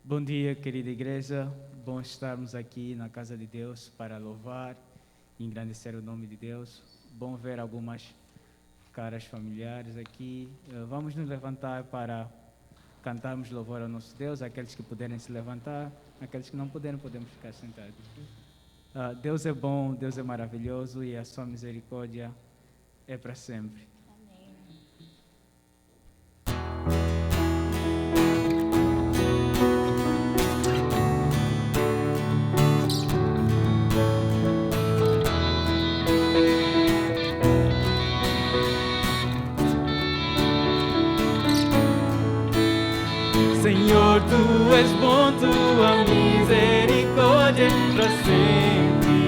Bom dia, querida igreja. Bom estarmos aqui na casa de Deus para louvar e engrandecer o nome de Deus. Bom ver algumas caras familiares aqui. Vamos nos levantar para cantarmos louvor ao nosso Deus. Aqueles que puderem se levantar, aqueles que não puderem, podemos ficar sentados. Deus é bom, Deus é maravilhoso e a sua misericórdia é para sempre. Senhor, Tu és bom, Tua misericórdia é para sempre.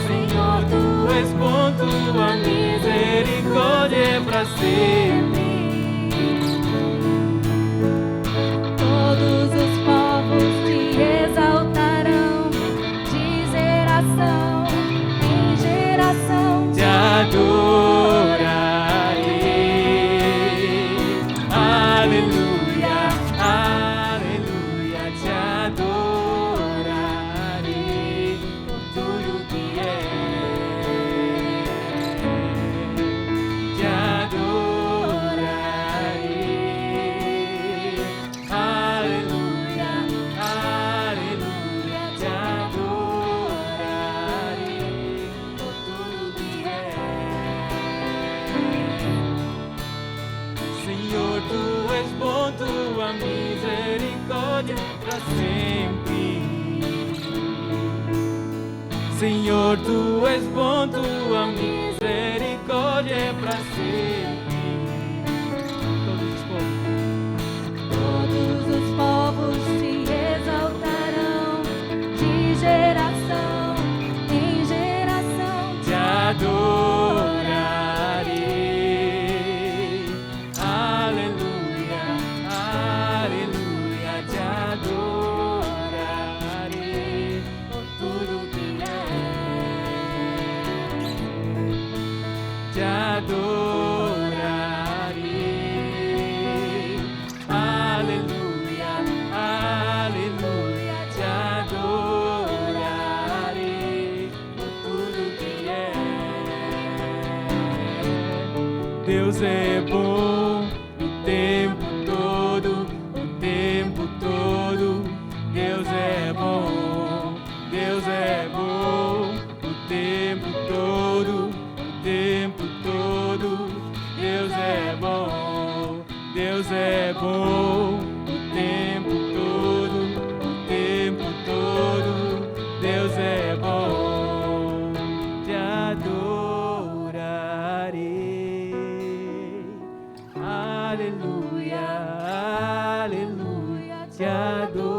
Senhor, Tu és bom, Tua misericórdia é para sempre. Todos os povos Te exaltarão, de geração em geração Te adorarei. Aleluia, aleluia, te adorarei por tudo que te adorarei. Aleluia, aleluia, te adorarei por tudo que Senhor, Tu és bom, Tua misericórdia para sempre. Senhor, Tu és bom, Tua misericórdia é para sempre. Todos os povos Te exaltarão, de geração em geração Te adorarei. Aleluia, aleluia, te adorarei por tudo que te adorarei. Aleluia, aleluia, te adorarei por tudo que Deus é bom o tempo todo, o tempo todo. Deus é bom, Deus é bom o tempo todo, o tempo todo. Deus é bom, Deus é bom o tempo todo, o tempo todo. Deus é bom, te adorarei. Aleluia, aleluia, te adorarei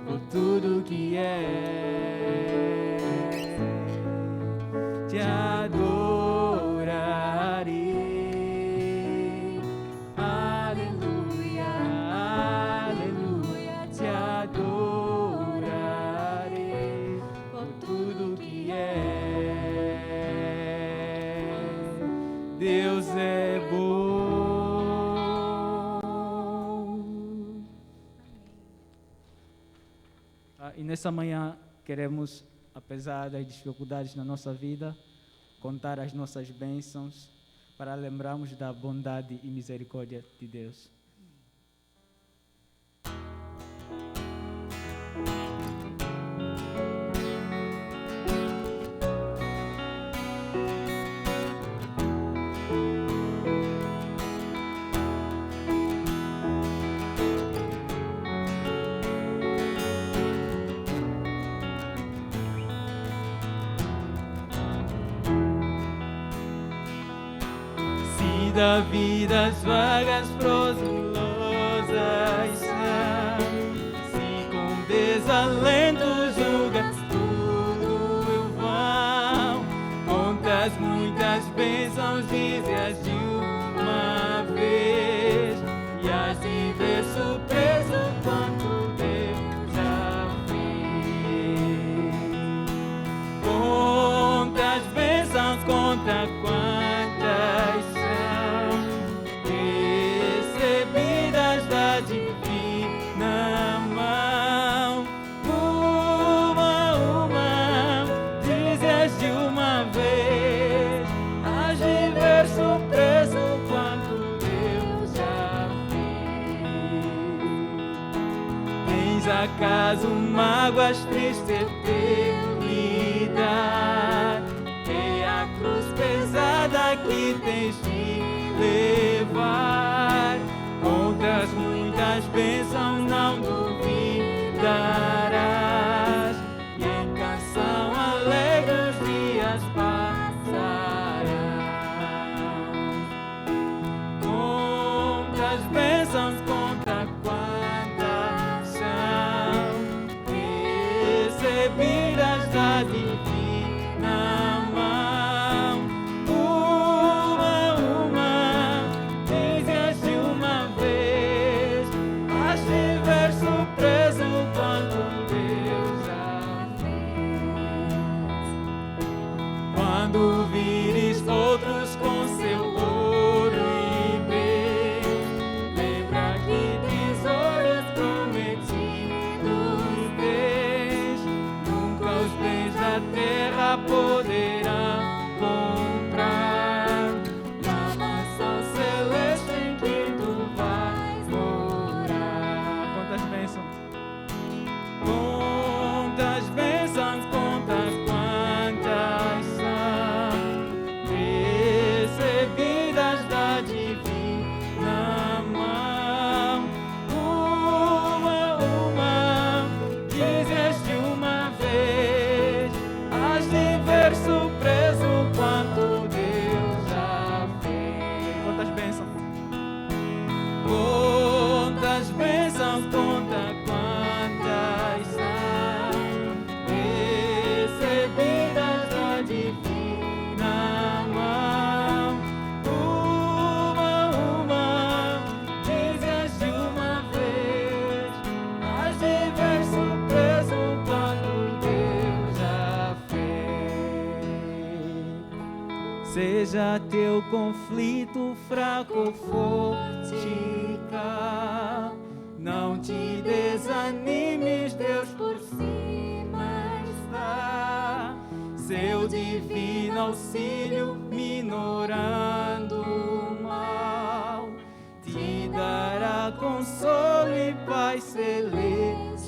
por tudo que te adorarei. Aleluia, aleluia, te adorarei por tudo que Deus é bom. E nessa manhã queremos, apesar das dificuldades na nossa vida, contar as nossas bênçãos para lembrarmos da bondade e misericórdia de Deus. Da vida as vagas prozelosas são, se com desalento julgas tudo eu vão, contas muitas bênçãos, dize-as de uma vez, e as de ver surpreso quanto Deus já fez. Conta as bênçãos, conta quantas são. acaso mágoas, triste eternidade. É a cruz pesada que tens de levar. Outras muitas bênçãos não duvidarás. E em canção alegre os dias passarão. Quantas bênçãos, conta quantas são recebidas da divina mão. Uma, dizeste uma vez, mas te ver surpreso quanto Deus já fez. Quando vires outros com seu ouro e bens, lembra que tesouros prometidos tens. Nunca os bens da terra poderão comprar na mansão celeste em que tu vais morar. Quantas bênçãos, contas quantas são recebidas da divina mão. Uma, dizeste uma vez, has de ver surpreso quanto Deus já fez. Quantas bênçãos, conta quantas são recebidas da divina mão. Uma, dizeste uma vez, has de ver surpreso quanto Deus já fez. Seja teu conflito fraco ou forte, não te desanimes, Deus por cima está. Seu divino auxílio minorando o mal, te dará consolo e paz celestial.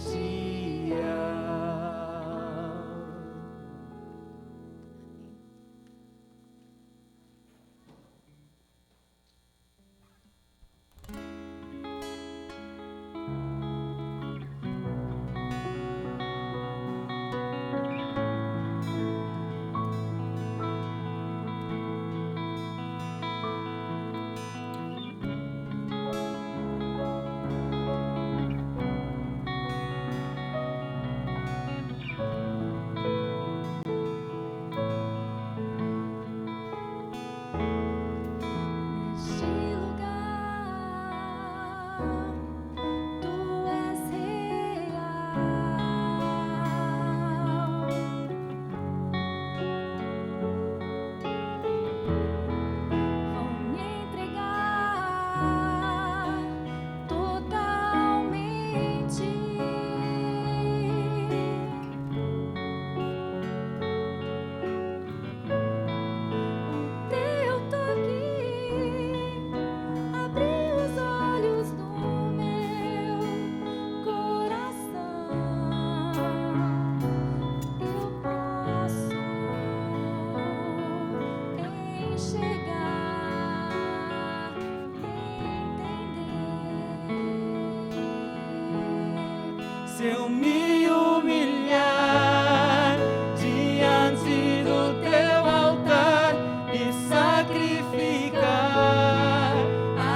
Se eu me humilhar diante do teu altar e sacrificar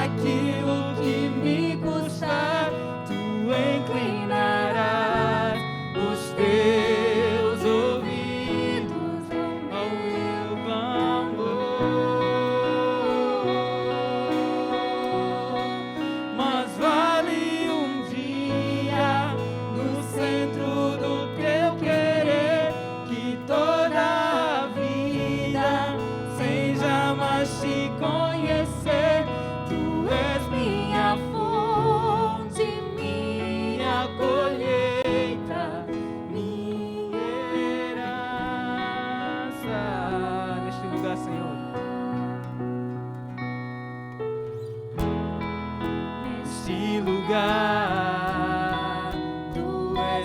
aquilo que me custar, tu inclinarás os teus ouvidos ao meu clamor. Mas vale um dia no centro do teu querer, que toda a vida sem jamais te conhecer. Tu és minha fonte, minha colheita, minha herança. Neste lugar, Senhor, neste lugar, tu és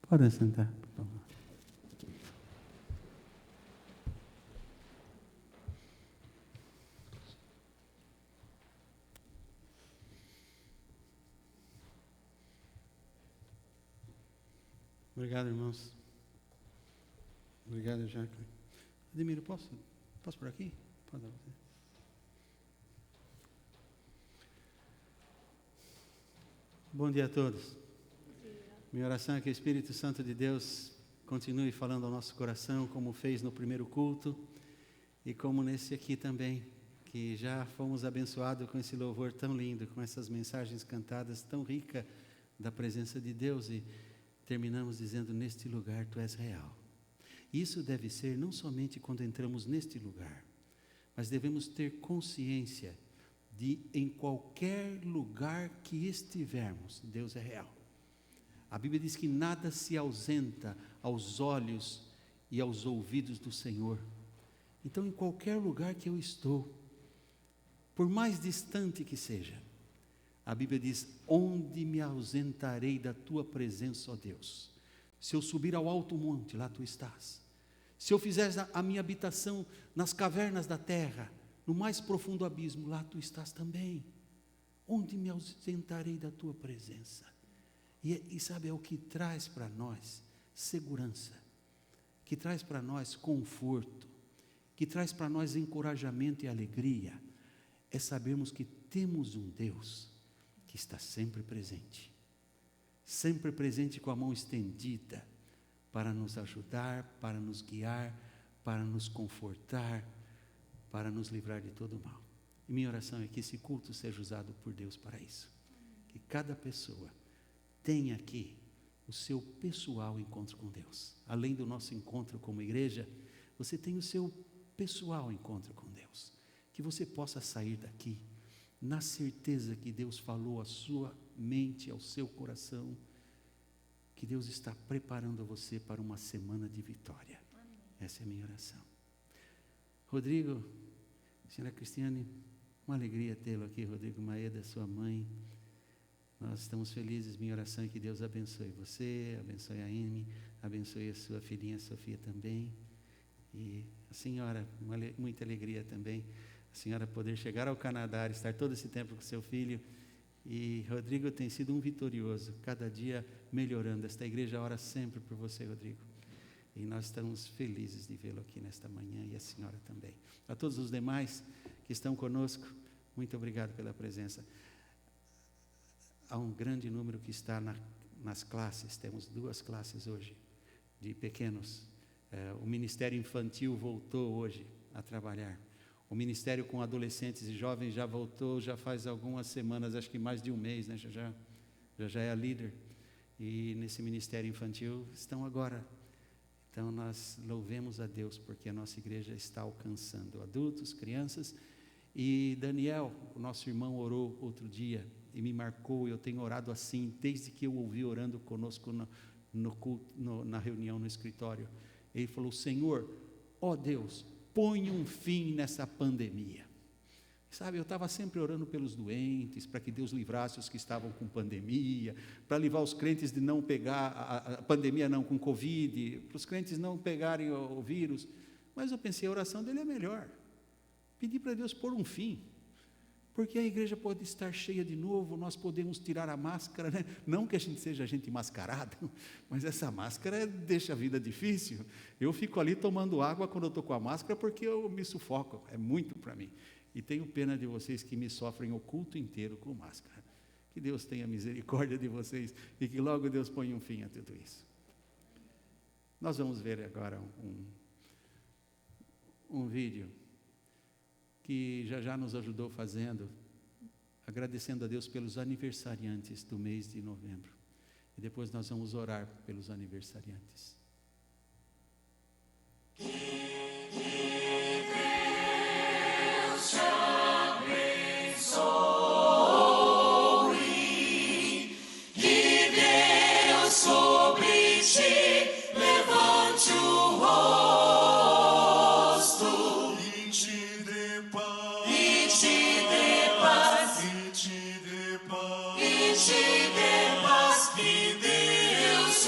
Podem sentar, por favor. Obrigado, irmãos. Obrigado, Jacqueline. Ademiro, posso por aqui? Pode dar você. Bom dia a todos. Minha oração é que o Espírito Santo de Deus continue falando ao nosso coração, como fez no primeiro culto e como nesse aqui também, que já fomos abençoados com esse louvor tão lindo, com essas mensagens cantadas tão ricas da presença de Deus, e terminamos dizendo: neste lugar tu és real. Isso deve ser não somente quando entramos neste lugar, mas devemos ter consciência de em qualquer lugar que estivermos, Deus é real. A Bíblia diz que nada se ausenta aos olhos e aos ouvidos do Senhor. Então, em qualquer lugar que eu estou, por mais distante que seja, a Bíblia diz: onde me ausentarei da tua presença, ó Deus? Se eu subir ao alto monte, lá tu estás. Se eu fizer a minha habitação nas cavernas da terra, no mais profundo abismo, lá tu estás também. Onde me ausentarei da tua presença? E sabe, é o que traz para nós segurança, que traz para nós conforto, que traz para nós encorajamento e alegria, é sabermos que temos um Deus que está sempre presente com a mão estendida, para nos ajudar, para nos guiar, para nos confortar, para nos livrar de todo o mal. E minha oração é que esse culto seja usado por Deus para isso. Que cada pessoa tenha aqui o seu pessoal encontro com Deus. Além do nosso encontro como igreja, você tem o seu pessoal encontro com Deus. Que você possa sair daqui na certeza que Deus falou à sua mente, ao seu coração, que Deus está preparando você para uma semana de vitória. Essa é a minha oração. Rodrigo, senhora Cristiane, uma alegria tê-lo aqui, Rodrigo Maeda, sua mãe. Nós estamos felizes. Minha oração é que Deus abençoe você, abençoe a Amy, abençoe a sua filhinha Sofia também. E a senhora, muita alegria também, a senhora poder chegar ao Canadá, estar todo esse tempo com seu filho. E Rodrigo tem sido um vitorioso, cada dia melhorando. Esta igreja ora sempre por você, Rodrigo. E nós estamos felizes de vê-lo aqui nesta manhã, e a senhora também. A todos os demais que estão conosco, muito obrigado pela presença. Há um grande número que está nas classes, temos 2 classes hoje, de pequenos. O Ministério Infantil voltou hoje a trabalhar. O Ministério com Adolescentes e Jovens já voltou, já faz algumas semanas, acho que mais de um mês, né? Já é a líder. E nesse Ministério Infantil estão agora. Então nós louvemos a Deus, porque a nossa igreja está alcançando adultos, crianças. E Daniel, o nosso irmão, orou outro dia e me marcou. Eu tenho orado assim, desde que eu ouvi orando conosco na reunião no escritório. Ele falou: Senhor, ó Deus, põe um fim nessa pandemia. Sabe, eu estava sempre orando pelos doentes, para que Deus livrasse os que estavam com pandemia, para livrar os crentes de não pegar a pandemia não com Covid, para os crentes não pegarem o vírus. Mas eu pensei, a oração dele é melhor. Pedir para Deus pôr um fim, porque a igreja pode estar cheia de novo, nós podemos tirar a máscara, né? Não que a gente seja gente mascarada, mas essa máscara deixa a vida difícil. Eu fico ali tomando água quando eu estou com a máscara, porque eu me sufoco, é muito para mim. E tenho pena de vocês que me sofrem o culto inteiro com máscara. Que Deus tenha misericórdia de vocês e que logo Deus ponha um fim a tudo isso. Nós vamos ver agora um vídeo que já nos ajudou fazendo, agradecendo a Deus pelos aniversariantes do mês de novembro. E depois nós vamos orar pelos aniversariantes. Sobre ti levante o rosto e te dê paz, e te dê paz, e te dê paz, e te dê paz, que Deus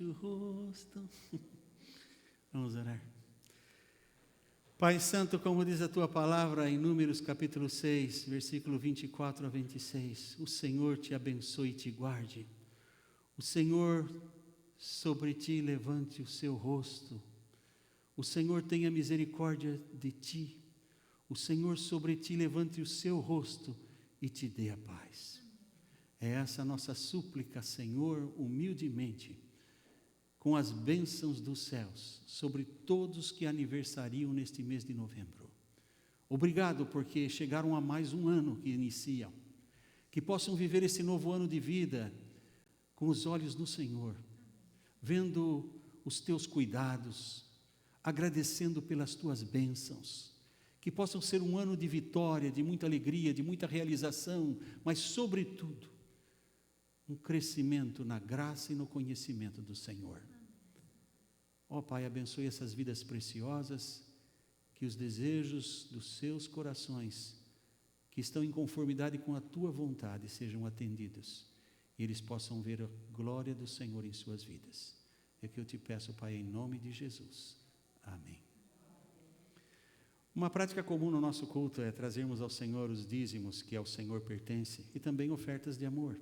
teu rosto. Vamos orar. Pai Santo, como diz a tua palavra em Números capítulo 6, versículo 24 a 26, o Senhor te abençoe e te guarde. O Senhor sobre ti levante o seu rosto. O Senhor tenha misericórdia de ti. O Senhor sobre ti levante o seu rosto e te dê a paz. É essa a nossa súplica, Senhor, humildemente, com as bênçãos dos céus, sobre todos que aniversariam neste mês de novembro. Obrigado, porque chegaram a mais um ano que iniciam. Que possam viver esse novo ano de vida com os olhos no Senhor, vendo os teus cuidados, agradecendo pelas tuas bênçãos. Que possam ser um ano de vitória, de muita alegria, de muita realização, mas sobretudo, um crescimento na graça e no conhecimento do Senhor. Ó Pai, abençoe essas vidas preciosas, que os desejos dos seus corações, que estão em conformidade com a tua vontade, sejam atendidos, e eles possam ver a glória do Senhor em suas vidas. É que eu te peço, Pai, em nome de Jesus. Amém. Uma prática comum no nosso culto é trazermos ao Senhor os dízimos que ao Senhor pertence e também ofertas de amor.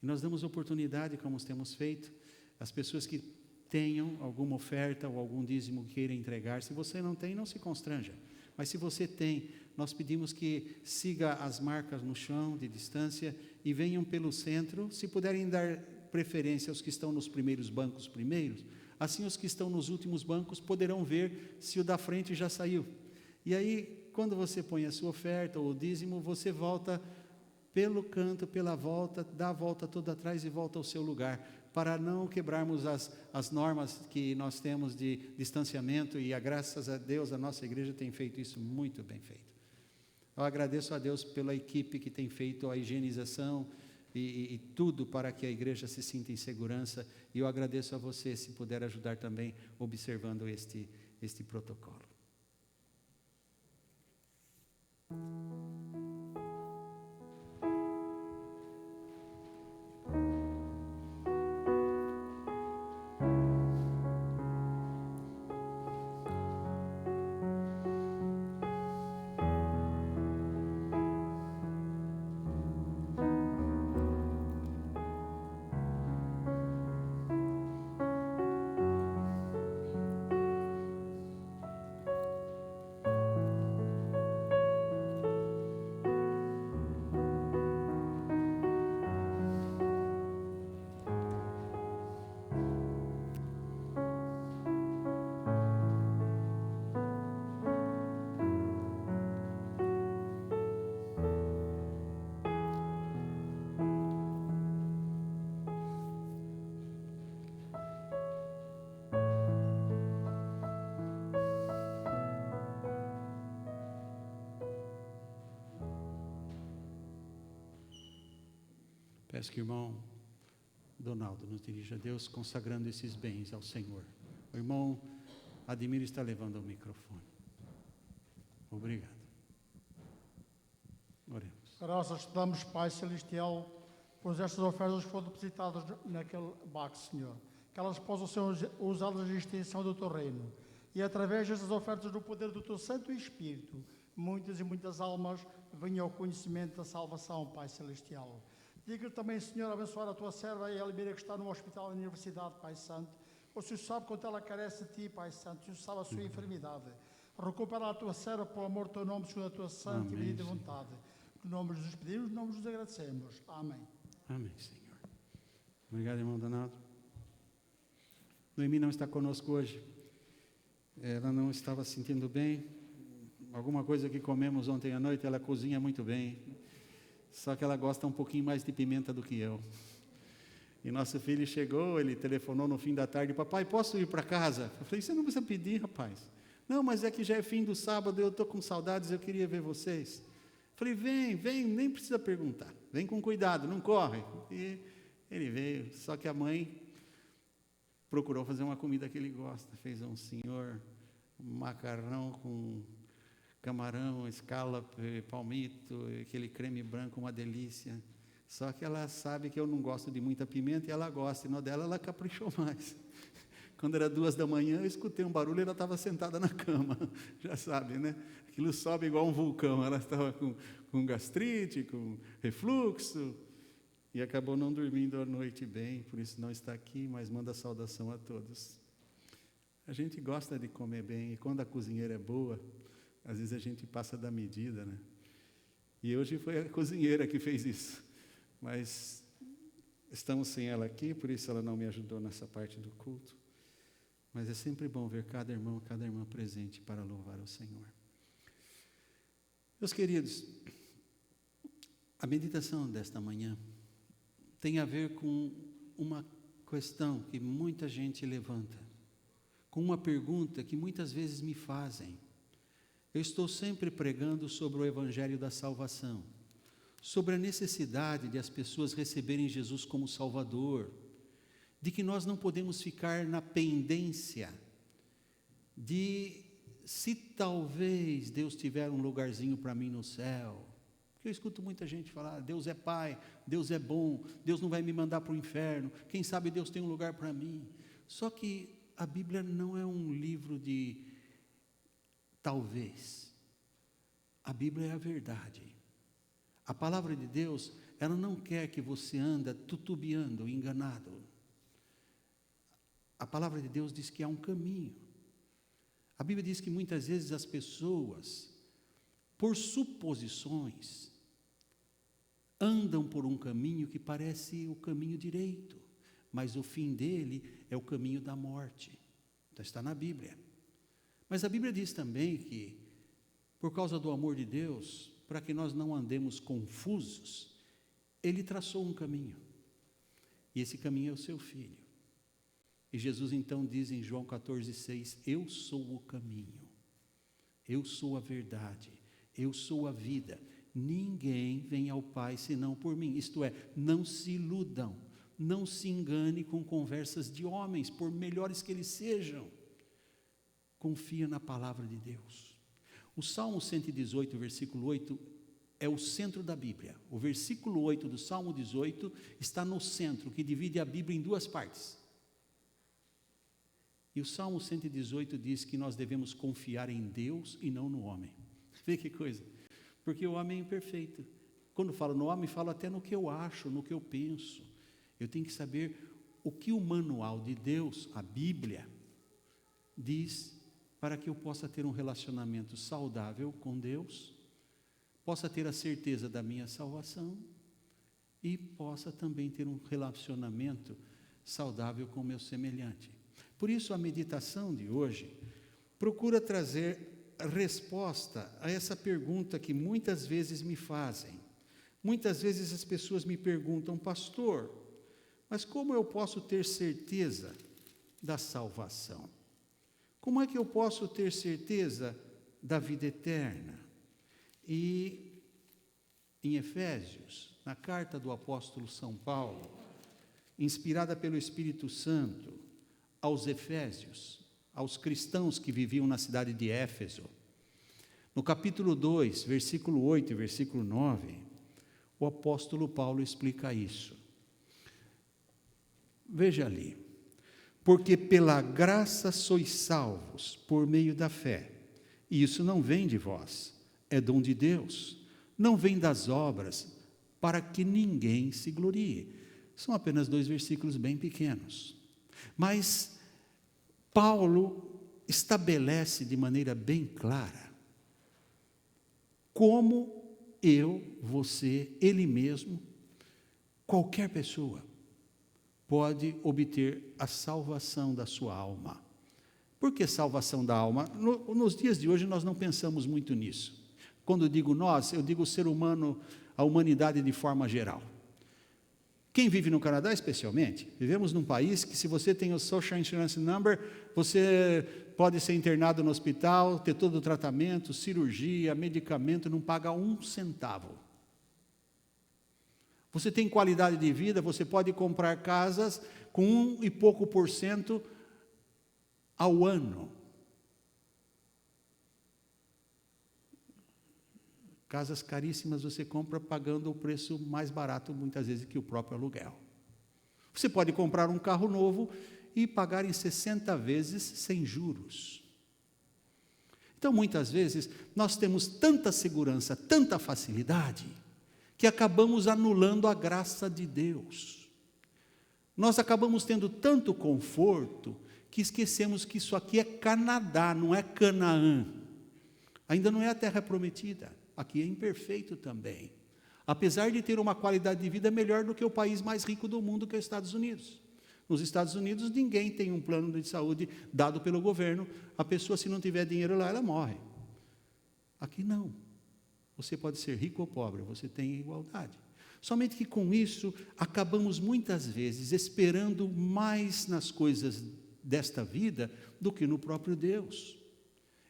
E nós damos oportunidade, como temos feito, às pessoas que tenham alguma oferta ou algum dízimo que queira entregar. Se você não tem, não se constranja. Mas se você tem, nós pedimos que siga as marcas no chão de distância e venham pelo centro. Se puderem dar preferência aos que estão nos primeiros bancos primeiros, assim os que estão nos últimos bancos poderão ver se o da frente já saiu. E aí, quando você põe a sua oferta ou o dízimo, você volta pelo canto, pela volta, dá a volta toda atrás e volta ao seu lugar, para não quebrarmos as normas que nós temos de distanciamento, e graças a Deus a nossa igreja tem feito isso muito bem feito. Eu agradeço a Deus pela equipe que tem feito a higienização e tudo para que a igreja se sinta em segurança, e eu agradeço a você se puder ajudar também observando este protocolo. Peço que o irmão Donaldo nos dirija a Deus, consagrando esses bens ao Senhor. O irmão Ademir está levando o microfone. Obrigado. Oremos. Graças te damos, Pai Celestial, por estas ofertas que foram depositadas naquele baque, Senhor. Que elas possam ser usadas na extensão do teu reino. E através destas ofertas do poder do teu Santo Espírito, muitas e muitas almas venham ao conhecimento da salvação, Pai Celestial. Diga também, Senhor, abençoar a tua serva e a Elmira, que está no hospital da universidade, Pai Santo. O Senhor sabe quanto ela carece de ti, Pai Santo. O Senhor sabe a sua enfermidade. Recupera a tua serva pelo amor do teu nome, segundo a tua santa e bendita vontade. No nome de Jesus pedimos, no nome de Jesus agradecemos. Amém. Amém, Senhor. Obrigado, irmão Donaldo. Noemi não está conosco hoje. Ela não estava se sentindo bem. Alguma coisa que comemos ontem à noite, ela cozinha muito bem. Só que ela gosta um pouquinho mais de pimenta do que eu. E nosso filho chegou, ele telefonou no fim da tarde: papai, posso ir para casa? Eu falei: você não precisa pedir, rapaz. Não, mas é que já é fim do sábado, eu estou com saudades, eu queria ver vocês. Eu falei: vem, nem precisa perguntar. Vem com cuidado, não corre. E ele veio, só que a mãe procurou fazer uma comida que ele gosta. Fez um macarrão com camarão, escalope, palmito, aquele creme branco, uma delícia. Só que ela sabe que eu não gosto de muita pimenta e ela gosta, e no dela ela caprichou mais. Quando era 2 da manhã, eu escutei um barulho e ela estava sentada na cama. Já sabe, né? Aquilo sobe igual um vulcão. Ela estava com gastrite, com refluxo, e acabou não dormindo a noite bem, por isso não está aqui, mas manda saudação a todos. A gente gosta de comer bem, e quando a cozinheira é boa, às vezes a gente passa da medida, né? E hoje foi a cozinheira que fez isso, mas estamos sem ela aqui, por isso ela não me ajudou nessa parte do culto. Mas é sempre bom ver cada irmão, cada irmã presente para louvar ao Senhor. Meus queridos, a meditação desta manhã tem a ver com uma questão que muita gente levanta, com uma pergunta que muitas vezes me fazem. Eu estou sempre pregando sobre o Evangelho da Salvação, sobre a necessidade de as pessoas receberem Jesus como Salvador, de que nós não podemos ficar na pendência de se talvez Deus tiver um lugarzinho para mim no céu. Porque eu escuto muita gente falar, Deus é Pai, Deus é bom, Deus não vai me mandar para o inferno, quem sabe Deus tem um lugar para mim. Só que a Bíblia não é um livro de talvez. A Bíblia é a verdade. A palavra de Deus, ela não quer que você anda tutubiando, enganado. A palavra de Deus diz que há um caminho. A Bíblia diz que muitas vezes as pessoas, por suposições, andam por um caminho que parece o caminho direito, mas o fim dele é o caminho da morte. Então está na Bíblia. Mas a Bíblia diz também que, por causa do amor de Deus, para que nós não andemos confusos, Ele traçou um caminho. E esse caminho é o seu Filho. E Jesus então diz em João 14,6, eu sou o caminho, eu sou a verdade, eu sou a vida. Ninguém vem ao Pai senão por mim. Isto é, não se iludam, não se engane com conversas de homens, por melhores que eles sejam. Confia na palavra de Deus. O Salmo 118, versículo 8, é o centro da Bíblia. O versículo 8 do Salmo 18 está no centro, que divide a Bíblia em 2 partes. E o Salmo 118 diz que nós devemos confiar em Deus e não no homem. Vê que coisa. Porque o homem é imperfeito. Quando falo no homem, falo até no que eu acho, no que eu penso. Eu tenho que saber o que o manual de Deus, a Bíblia, diz para que eu possa ter um relacionamento saudável com Deus, possa ter a certeza da minha salvação e possa também ter um relacionamento saudável com o meu semelhante. Por isso a meditação de hoje procura trazer resposta a essa pergunta que muitas vezes me fazem. Muitas vezes as pessoas me perguntam, pastor, mas como eu posso ter certeza da salvação? Como é que eu posso ter certeza da vida eterna? E em Efésios, na carta do apóstolo São Paulo, inspirada pelo Espírito Santo, aos Efésios, aos cristãos que viviam na cidade de Éfeso, no capítulo 2, versículo 8 e versículo 9, o apóstolo Paulo explica isso. Veja ali. Porque pela graça sois salvos, por meio da fé. E isso não vem de vós, é dom de Deus. Não vem das obras, para que ninguém se glorie. São apenas 2 versículos bem pequenos. Mas Paulo estabelece de maneira bem clara como eu, você, ele mesmo, qualquer pessoa pode obter a salvação da sua alma. Por que salvação da alma? Nos dias de hoje nós não pensamos muito nisso. Quando eu digo nós, eu digo o ser humano, a humanidade de forma geral. Quem vive no Canadá especialmente, vivemos num país que se você tem o Social Insurance Number, você pode ser internado no hospital, ter todo o tratamento, cirurgia, medicamento, não paga 1 centavo. Você tem qualidade de vida, você pode comprar casas com 1 e pouco % ao ano. Casas caríssimas você compra pagando o preço mais barato, muitas vezes, que o próprio aluguel. Você pode comprar um carro novo e pagar em 60 vezes sem juros. Então, muitas vezes, nós temos tanta segurança, tanta facilidade, que acabamos anulando a graça de Deus. Nós acabamos tendo tanto conforto, que esquecemos que isso aqui é Canadá, não é Canaã. Ainda não é a terra prometida. Aqui é imperfeito também. Apesar de ter uma qualidade de vida melhor do que o país mais rico do mundo, que é os Estados Unidos. Nos Estados Unidos, ninguém tem um plano de saúde dado pelo governo. A pessoa, se não tiver dinheiro lá, ela morre. Aqui não. Você pode ser rico ou pobre, você tem igualdade. Somente que com isso, acabamos muitas vezes esperando mais nas coisas desta vida do que no próprio Deus.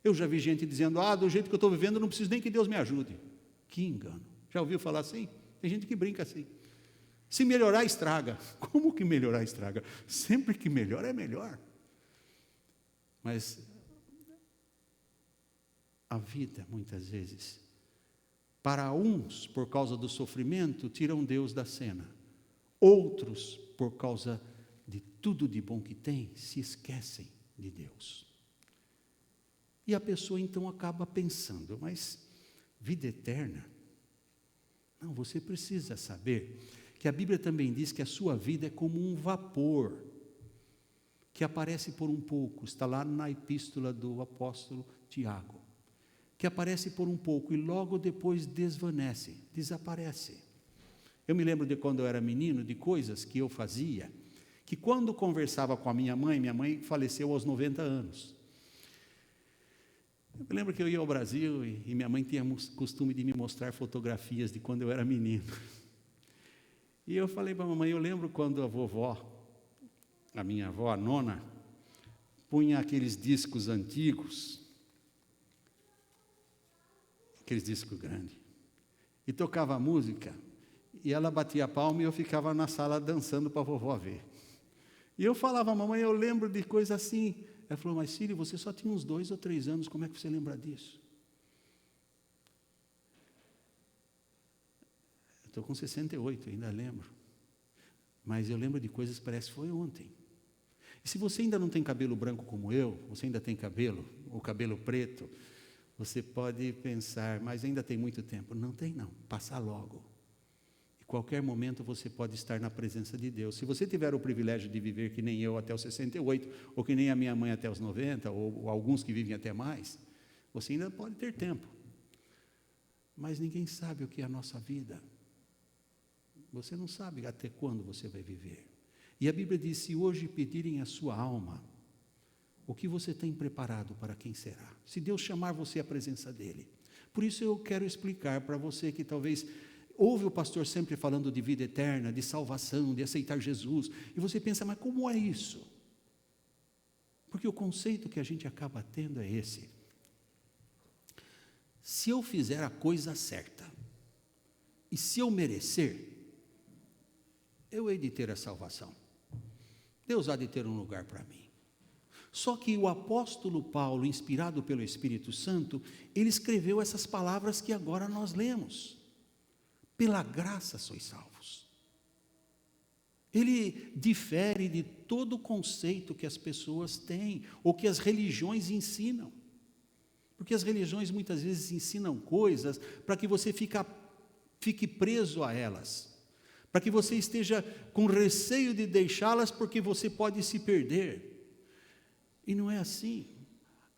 Eu já vi gente dizendo, do jeito que eu estou vivendo, eu não preciso nem que Deus me ajude. Que engano. Já ouviu falar assim? Tem gente que brinca assim. Se melhorar, estraga. Como que melhorar, estraga? Sempre que melhora, é melhor. Mas a vida, muitas vezes, para uns, por causa do sofrimento, tiram Deus da cena. Outros, por causa de tudo de bom que tem, se esquecem de Deus. E a pessoa então acaba pensando, mas vida eterna? Não, você precisa saber que a Bíblia também diz que a sua vida é como um vapor, que aparece por um pouco, está lá na epístola do apóstolo Tiago, que aparece por um pouco e logo depois desvanece, desaparece. Eu me lembro de quando eu era menino, de coisas que eu fazia, que quando conversava com a minha mãe faleceu aos 90 anos. Eu me lembro que eu ia ao Brasil e minha mãe tinha costume de me mostrar fotografias de quando eu era menino. E eu falei para a mamãe, eu lembro quando a vovó, a minha avó, a nona, punha aqueles discos antigos, aqueles discos grandes, e tocava música, e ela batia a palma e eu ficava na sala dançando para a vovó ver. E eu falava, mamãe, eu lembro de coisa assim. Ela falou, mas filho, você só tinha uns 2 ou 3 anos, como é que você lembra disso? Eu estou com 68, ainda lembro. Mas eu lembro de coisas que parece que foi ontem. E se você ainda não tem cabelo branco como eu, você ainda tem cabelo, ou cabelo preto, você pode pensar, mas ainda tem muito tempo. Não tem não, passa logo. Em qualquer momento você pode estar na presença de Deus. Se você tiver o privilégio de viver que nem eu até os 68, ou que nem a minha mãe até os 90, ou alguns que vivem até mais, você ainda pode ter tempo. Mas ninguém sabe o que é a nossa vida. Você não sabe até quando você vai viver. E a Bíblia diz, se hoje pedirem a sua alma, o que você tem preparado para quem será? Se Deus chamar você à presença dEle. Por isso eu quero explicar para você que talvez ouve o pastor sempre falando de vida eterna, de salvação, de aceitar Jesus, e você pensa, mas como é isso? Porque o conceito que a gente acaba tendo é esse. Se eu fizer a coisa certa, e se eu merecer, eu hei de ter a salvação. Deus há de ter um lugar para mim. Só que o apóstolo Paulo, inspirado pelo Espírito Santo, ele escreveu essas palavras que agora nós lemos. Pela graça sois salvos. Ele difere de todo o conceito que as pessoas têm, ou que as religiões ensinam. Porque as religiões muitas vezes ensinam coisas para que você fique preso a elas. Para que você esteja com receio de deixá-las, porque você pode se perder. E não é assim.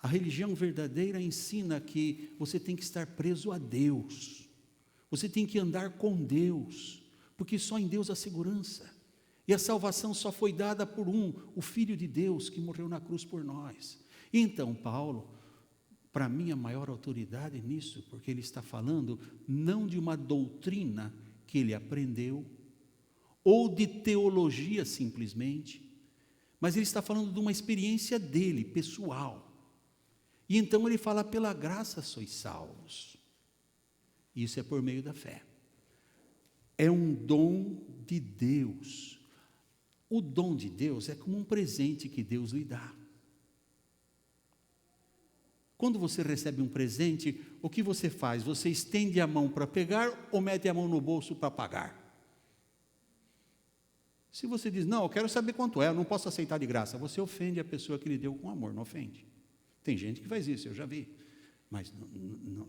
A religião verdadeira ensina que você tem que estar preso a Deus. Você tem que andar com Deus, porque só em Deus há segurança. E a salvação só foi dada por o Filho de Deus, que morreu na cruz por nós. Então, Paulo, para mim, a maior autoridade nisso, porque ele está falando não de uma doutrina que ele aprendeu, ou de teologia simplesmente, mas ele está falando de uma experiência dele, pessoal. E então ele fala, pela graça sois salvos. Isso é por meio da fé. É um dom de Deus. O dom de Deus é como um presente que Deus lhe dá. Quando você recebe um presente, o que você faz? Você estende a mão para pegar ou mete a mão no bolso para pagar? Se você diz, não, eu quero saber quanto é, eu não posso aceitar de graça, você ofende a pessoa que lhe deu com amor, não ofende. Tem gente que faz isso, eu já vi. Mas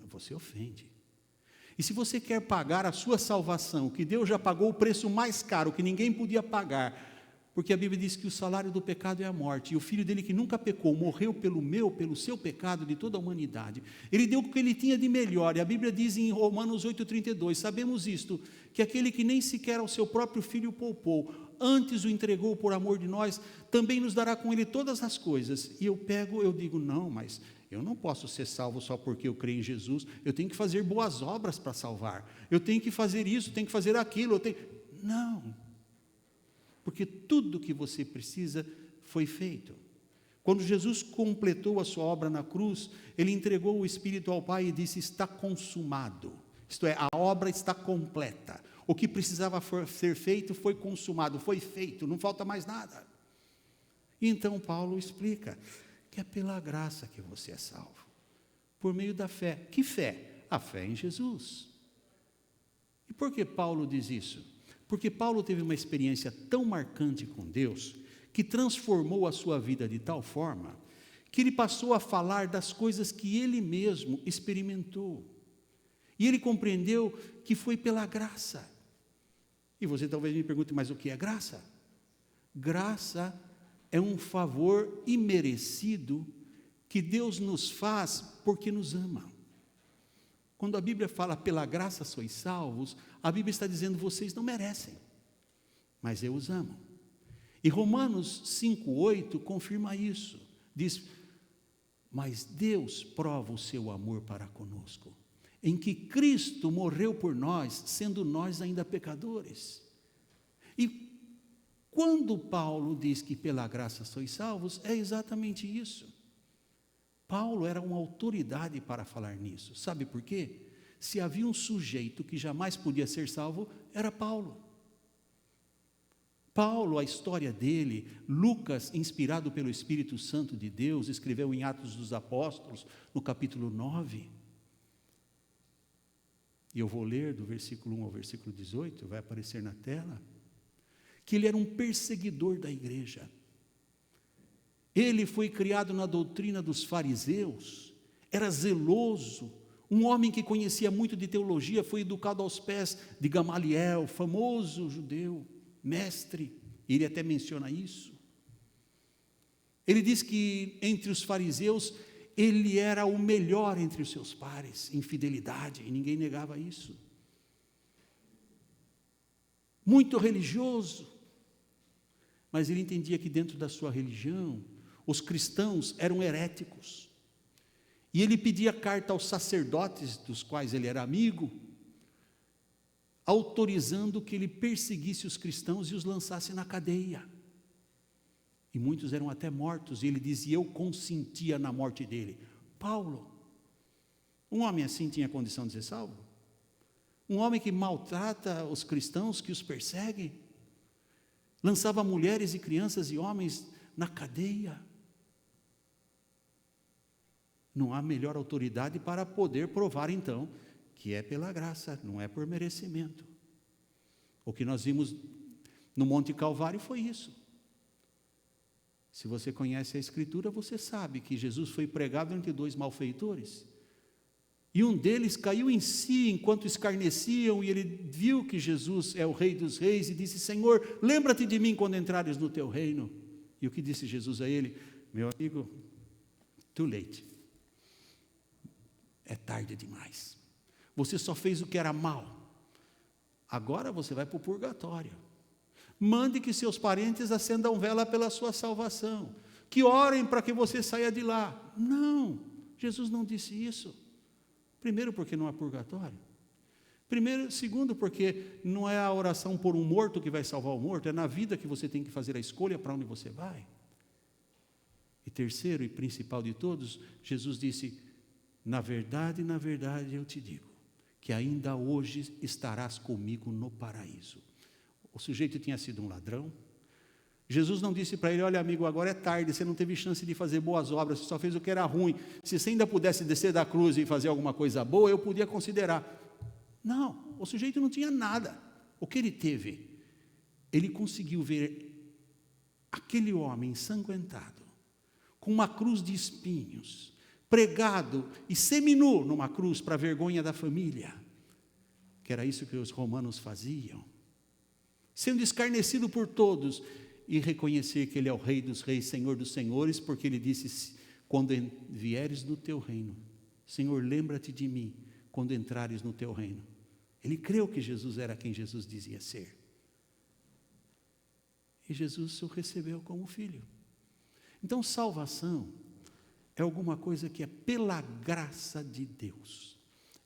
você ofende. E se você quer pagar a sua salvação, que Deus já pagou o preço mais caro, que ninguém podia pagar, porque a Bíblia diz que o salário do pecado é a morte, e o Filho dele que nunca pecou, morreu pelo seu pecado, de toda a humanidade. Ele deu o que ele tinha de melhor, e a Bíblia diz em Romanos 8,32, sabemos isto, que aquele que nem sequer ao seu próprio Filho poupou, antes o entregou por amor de nós, também nos dará com ele todas as coisas. E eu digo, não, mas eu não posso ser salvo só porque eu creio em Jesus, eu tenho que fazer boas obras para salvar, eu tenho que fazer isso, tenho que fazer aquilo, não, porque tudo que você precisa foi feito. Quando Jesus completou a sua obra na cruz, ele entregou o Espírito ao Pai e disse, está consumado, isto é, a obra está completa, o que precisava ser feito foi consumado, foi feito, não falta mais nada. E então Paulo explica que é pela graça que você é salvo, por meio da fé. Que fé? A fé em Jesus. E por que Paulo diz isso? Porque Paulo teve uma experiência tão marcante com Deus, que transformou a sua vida de tal forma, que ele passou a falar das coisas que ele mesmo experimentou. E ele compreendeu que foi pela graça. E você talvez me pergunte, mas o que é graça? Graça é um favor imerecido que Deus nos faz porque nos ama. Quando a Bíblia fala pela graça sois salvos, a Bíblia está dizendo vocês não merecem, mas eu os amo. E Romanos 5,8 confirma isso, diz, mas Deus prova o seu amor para conosco, em que Cristo morreu por nós, sendo nós ainda pecadores. E quando Paulo diz que pela graça sois salvos, é exatamente isso. Paulo era uma autoridade para falar nisso. Sabe por quê? Se havia um sujeito que jamais podia ser salvo, era Paulo. Paulo, a história dele, Lucas, inspirado pelo Espírito Santo de Deus, escreveu em Atos dos Apóstolos, no capítulo 9. E eu vou ler do versículo 1 ao versículo 18, vai aparecer na tela, que ele era um perseguidor da igreja. Ele foi criado na doutrina dos fariseus, era zeloso, um homem que conhecia muito de teologia, foi educado aos pés de Gamaliel, famoso judeu, mestre, ele até menciona isso. Ele diz que entre os fariseus, ele era o melhor entre os seus pares, em fidelidade, e ninguém negava isso. Muito religioso, mas ele entendia que dentro da sua religião, os cristãos eram heréticos, e ele pedia carta aos sacerdotes, dos quais ele era amigo, autorizando que ele perseguisse os cristãos e os lançasse na cadeia, e muitos eram até mortos, e ele dizia, eu consentia na morte dele. Paulo, um homem assim tinha condição de ser salvo? Um homem que maltrata os cristãos, que os persegue, lançava mulheres e crianças e homens na cadeia. Não há melhor autoridade para poder provar, então, que é pela graça, não é por merecimento. O que nós vimos no Monte Calvário foi isso. Se você conhece a Escritura, você sabe que Jesus foi pregado entre dois malfeitores, e um deles caiu em si enquanto escarneciam, e ele viu que Jesus é o Rei dos Reis, e disse, Senhor, lembra-te de mim quando entrares no teu reino. E o que disse Jesus a ele? Meu amigo, too late. É tarde demais. Você só fez o que era mal. Agora você vai para o purgatório. Mande que seus parentes acendam vela pela sua salvação. Que orem para que você saia de lá. Não, Jesus não disse isso. Primeiro, porque não há purgatório. Segundo, porque não é a oração por um morto que vai salvar o morto, é na vida que você tem que fazer a escolha para onde você vai. E terceiro e principal de todos, Jesus disse, na verdade, eu te digo, que ainda hoje estarás comigo no paraíso. O sujeito tinha sido um ladrão, Jesus não disse para ele: olha, amigo, agora é tarde, você não teve chance de fazer boas obras, você só fez o que era ruim. Se você ainda pudesse descer da cruz e fazer alguma coisa boa, eu podia considerar. Não, o sujeito não tinha nada. O que ele teve? Ele conseguiu ver aquele homem ensanguentado, com uma cruz de espinhos, pregado e seminu numa cruz para a vergonha da família, que era isso que os romanos faziam, sendo escarnecido por todos, e reconhecer que Ele é o Rei dos Reis, Senhor dos Senhores, porque Ele disse: quando vieres no teu reino, Senhor, lembra-te de mim, quando entrares no teu reino. Ele creu que Jesus era quem Jesus dizia ser, e Jesus o recebeu como filho. Então, salvação é alguma coisa que é pela graça de Deus,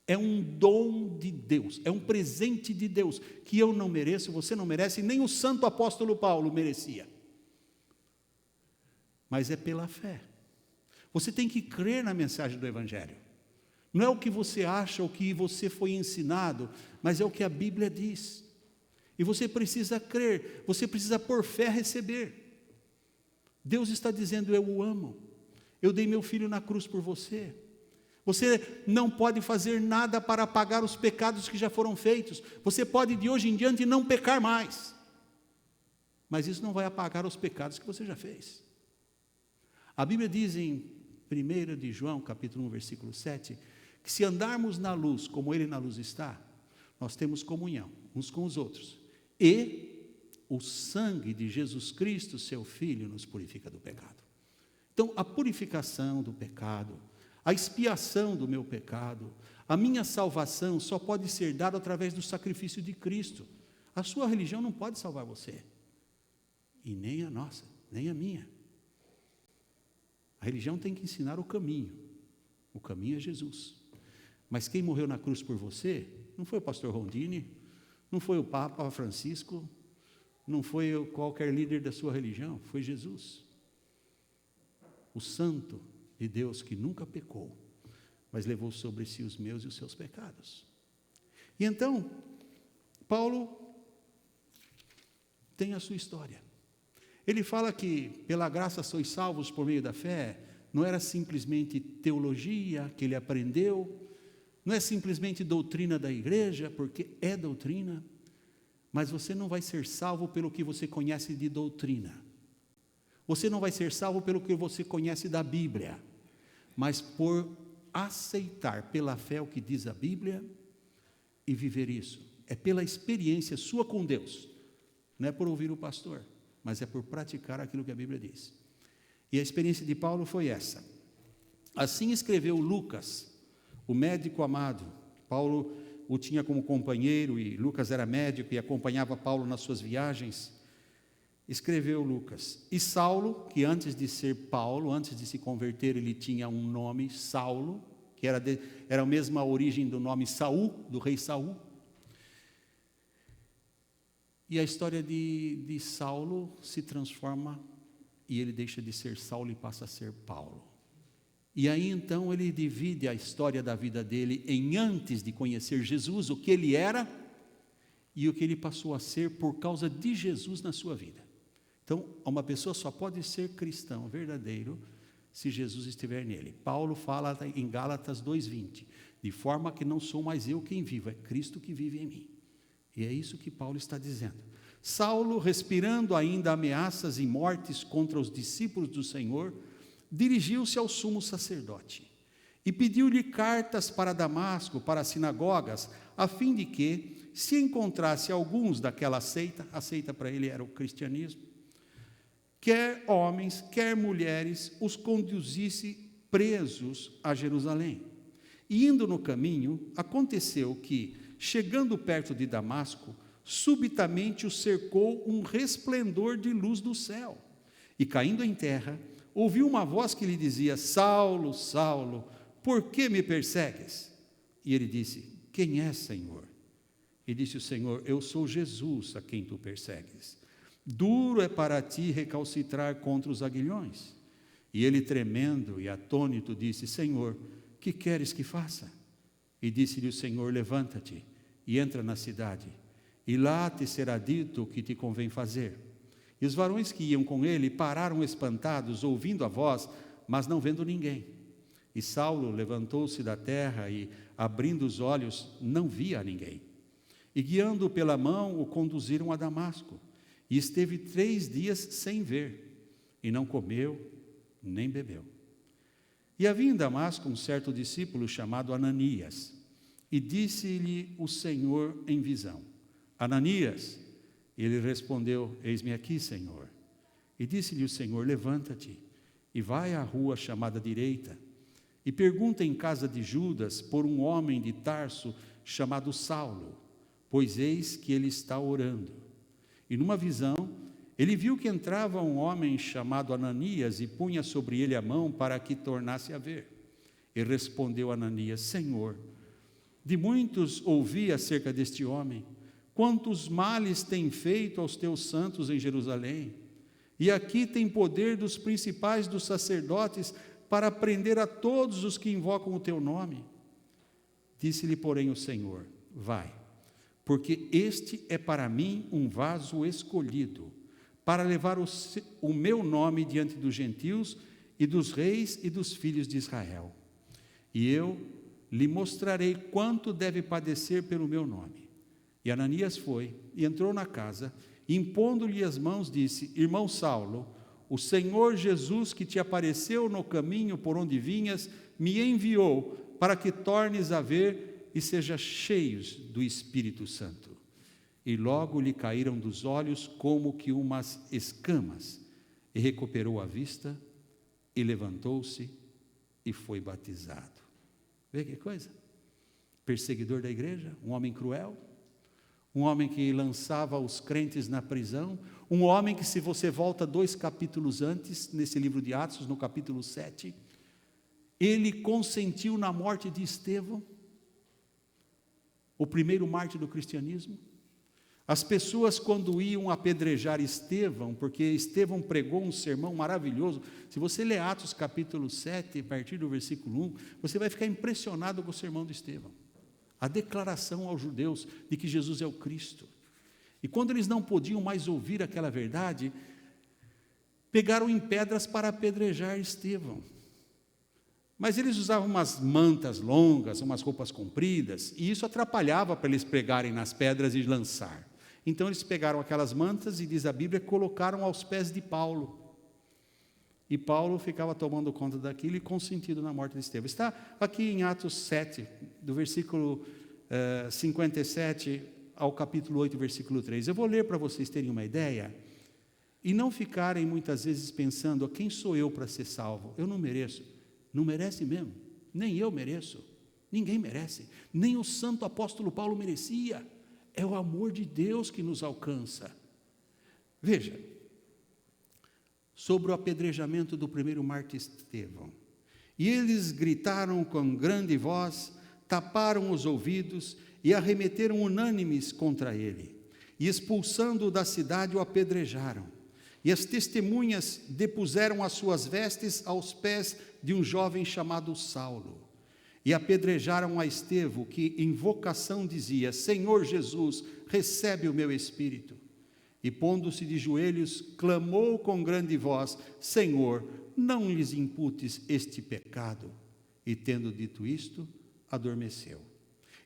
é um dom de Deus, é um presente de Deus, que eu não mereço, você não merece, nem o santo apóstolo Paulo merecia, mas é pela fé. Você tem que crer na mensagem do Evangelho, não é o que você acha, o que você foi ensinado, mas é o que a Bíblia diz, e você precisa crer, você precisa por fé receber. Deus está dizendo: eu o amo, eu dei meu filho na cruz por você. Você não pode fazer nada para apagar os pecados que já foram feitos. Você pode de hoje em diante não pecar mais, mas isso não vai apagar os pecados que você já fez. A Bíblia diz em 1 de João, capítulo 1, versículo 7, que se andarmos na luz como Ele na luz está, nós temos comunhão uns com os outros, e o sangue de Jesus Cristo, seu Filho, nos purifica do pecado. Então, a purificação do pecado, a expiação do meu pecado, a minha salvação só pode ser dada através do sacrifício de Cristo. A sua religião não pode salvar você, e nem a nossa, nem a minha. A religião tem que ensinar o caminho é Jesus. Mas quem morreu na cruz por você não foi o pastor Rondini, não foi o Papa Francisco, não foi qualquer líder da sua religião, foi Jesus, o santo de Deus que nunca pecou, mas levou sobre si os meus e os seus pecados. E então, Paulo tem a sua história. Ele fala que pela graça sois salvos por meio da fé. Não era simplesmente teologia que ele aprendeu, não é simplesmente doutrina da igreja, porque é doutrina, mas você não vai ser salvo pelo que você conhece de doutrina. Você não vai ser salvo pelo que você conhece da Bíblia, mas por aceitar pela fé o que diz a Bíblia e viver isso. É pela experiência sua com Deus, não é por ouvir o pastor, mas é por praticar aquilo que a Bíblia diz. E a experiência de Paulo foi essa. Assim escreveu Lucas, o médico amado. Paulo o tinha como companheiro, e Lucas era médico e acompanhava Paulo nas suas viagens. Escreveu Lucas. E Saulo, que antes de ser Paulo, antes de se converter, ele tinha um nome, Saulo, que era a mesma origem do nome Saul, do rei Saul. E a história de Saulo se transforma, e ele deixa de ser Saulo e passa a ser Paulo. E aí então ele divide a história da vida dele em antes de conhecer Jesus, o que ele era e o que ele passou a ser por causa de Jesus na sua vida. Então, uma pessoa só pode ser cristão verdadeiro se Jesus estiver nele. Paulo fala em Gálatas 2:20, de forma que não sou mais eu quem vivo, é Cristo que vive em mim. E é isso que Paulo está dizendo. Saulo, respirando ainda ameaças e mortes contra os discípulos do Senhor, dirigiu-se ao sumo sacerdote e pediu-lhe cartas para Damasco, para as sinagogas, a fim de que, se encontrasse alguns daquela seita, a seita para ele era o cristianismo, quer homens, quer mulheres, os conduzisse presos a Jerusalém. E indo no caminho, aconteceu que, chegando perto de Damasco, subitamente o cercou um resplendor de luz do céu. E caindo em terra, ouviu uma voz que lhe dizia: Saulo, Saulo, por que me persegues? E ele disse: quem é, Senhor? E disse o Senhor: eu sou Jesus a quem tu persegues. Duro é para ti recalcitrar contra os aguilhões. E ele, tremendo e atônito, disse: Senhor, que queres que faça? E disse-lhe o Senhor: levanta-te e entra na cidade, e lá te será dito o que te convém fazer. E os varões que iam com ele pararam espantados, ouvindo a voz, mas não vendo ninguém. E Saulo levantou-se da terra e, abrindo os olhos, não via ninguém. E guiando-o pela mão, o conduziram a Damasco. E esteve 3 dias sem ver, e não comeu, nem bebeu. E havia em Damasco um certo discípulo chamado Ananias. E disse-lhe o Senhor em visão: Ananias. E ele respondeu: Eis-me aqui, Senhor. E disse-lhe o Senhor: Levanta-te e vai à rua chamada Direita, e pergunta em casa de Judas por um homem de Tarso chamado Saulo, pois eis que ele está orando. E numa visão, ele viu que entrava um homem chamado Ananias e punha sobre ele a mão para que tornasse a ver. E respondeu Ananias: Senhor, de muitos ouvi acerca deste homem, quantos males tem feito aos teus santos em Jerusalém. E aqui tem poder dos principais dos sacerdotes para prender a todos os que invocam o teu nome. Disse-lhe, porém, o Senhor: vai, porque este é para mim um vaso escolhido, para levar o meu nome diante dos gentios e dos reis e dos filhos de Israel. E eu lhe mostrarei quanto deve padecer pelo meu nome. E Ananias foi e entrou na casa, e impondo-lhe as mãos, disse: Irmão Saulo, o Senhor Jesus, que te apareceu no caminho por onde vinhas, me enviou para que tornes a ver e sejas cheios do Espírito Santo. E logo lhe caíram dos olhos como que umas escamas, e recuperou a vista, e levantou-se, e foi batizado. Vê que coisa? Perseguidor da igreja, um homem cruel, um homem que lançava os crentes na prisão, um homem que, se você volta 2 capítulos antes, nesse livro de Atos, no capítulo 7, ele consentiu na morte de Estevão, o primeiro mártir do cristianismo. As pessoas, quando iam apedrejar Estevão, porque Estevão pregou um sermão maravilhoso, se você ler Atos capítulo 7, a partir do versículo 1, você vai ficar impressionado com o sermão de Estevão. A declaração aos judeus de que Jesus é o Cristo. E quando eles não podiam mais ouvir aquela verdade, pegaram em pedras para apedrejar Estevão. Mas eles usavam umas mantas longas, umas roupas compridas, e isso atrapalhava para eles pregarem nas pedras e lançar. Então eles pegaram aquelas mantas e, diz a Bíblia, colocaram aos pés de Paulo. E Paulo ficava tomando conta daquilo e consentindo na morte de Estevão. Está aqui em Atos 7, do versículo 57 ao capítulo 8, versículo 3. Eu vou ler para vocês terem uma ideia e não ficarem muitas vezes pensando: quem sou eu para ser salvo? Eu não mereço. Não merece mesmo. Nem eu mereço. Ninguém merece. Nem o santo apóstolo Paulo merecia. É o amor de Deus que nos alcança. Veja, sobre o apedrejamento do primeiro mártir Estevão. E eles gritaram com grande voz, taparam os ouvidos e arremeteram unânimes contra ele. E expulsando-o da cidade, o apedrejaram. E as testemunhas depuseram as suas vestes aos pés de um jovem chamado Saulo. E apedrejaram a Estevão, que em vocação dizia: Senhor Jesus, recebe o meu espírito. E pondo-se de joelhos, clamou com grande voz: Senhor, não lhes imputes este pecado. E tendo dito isto, adormeceu.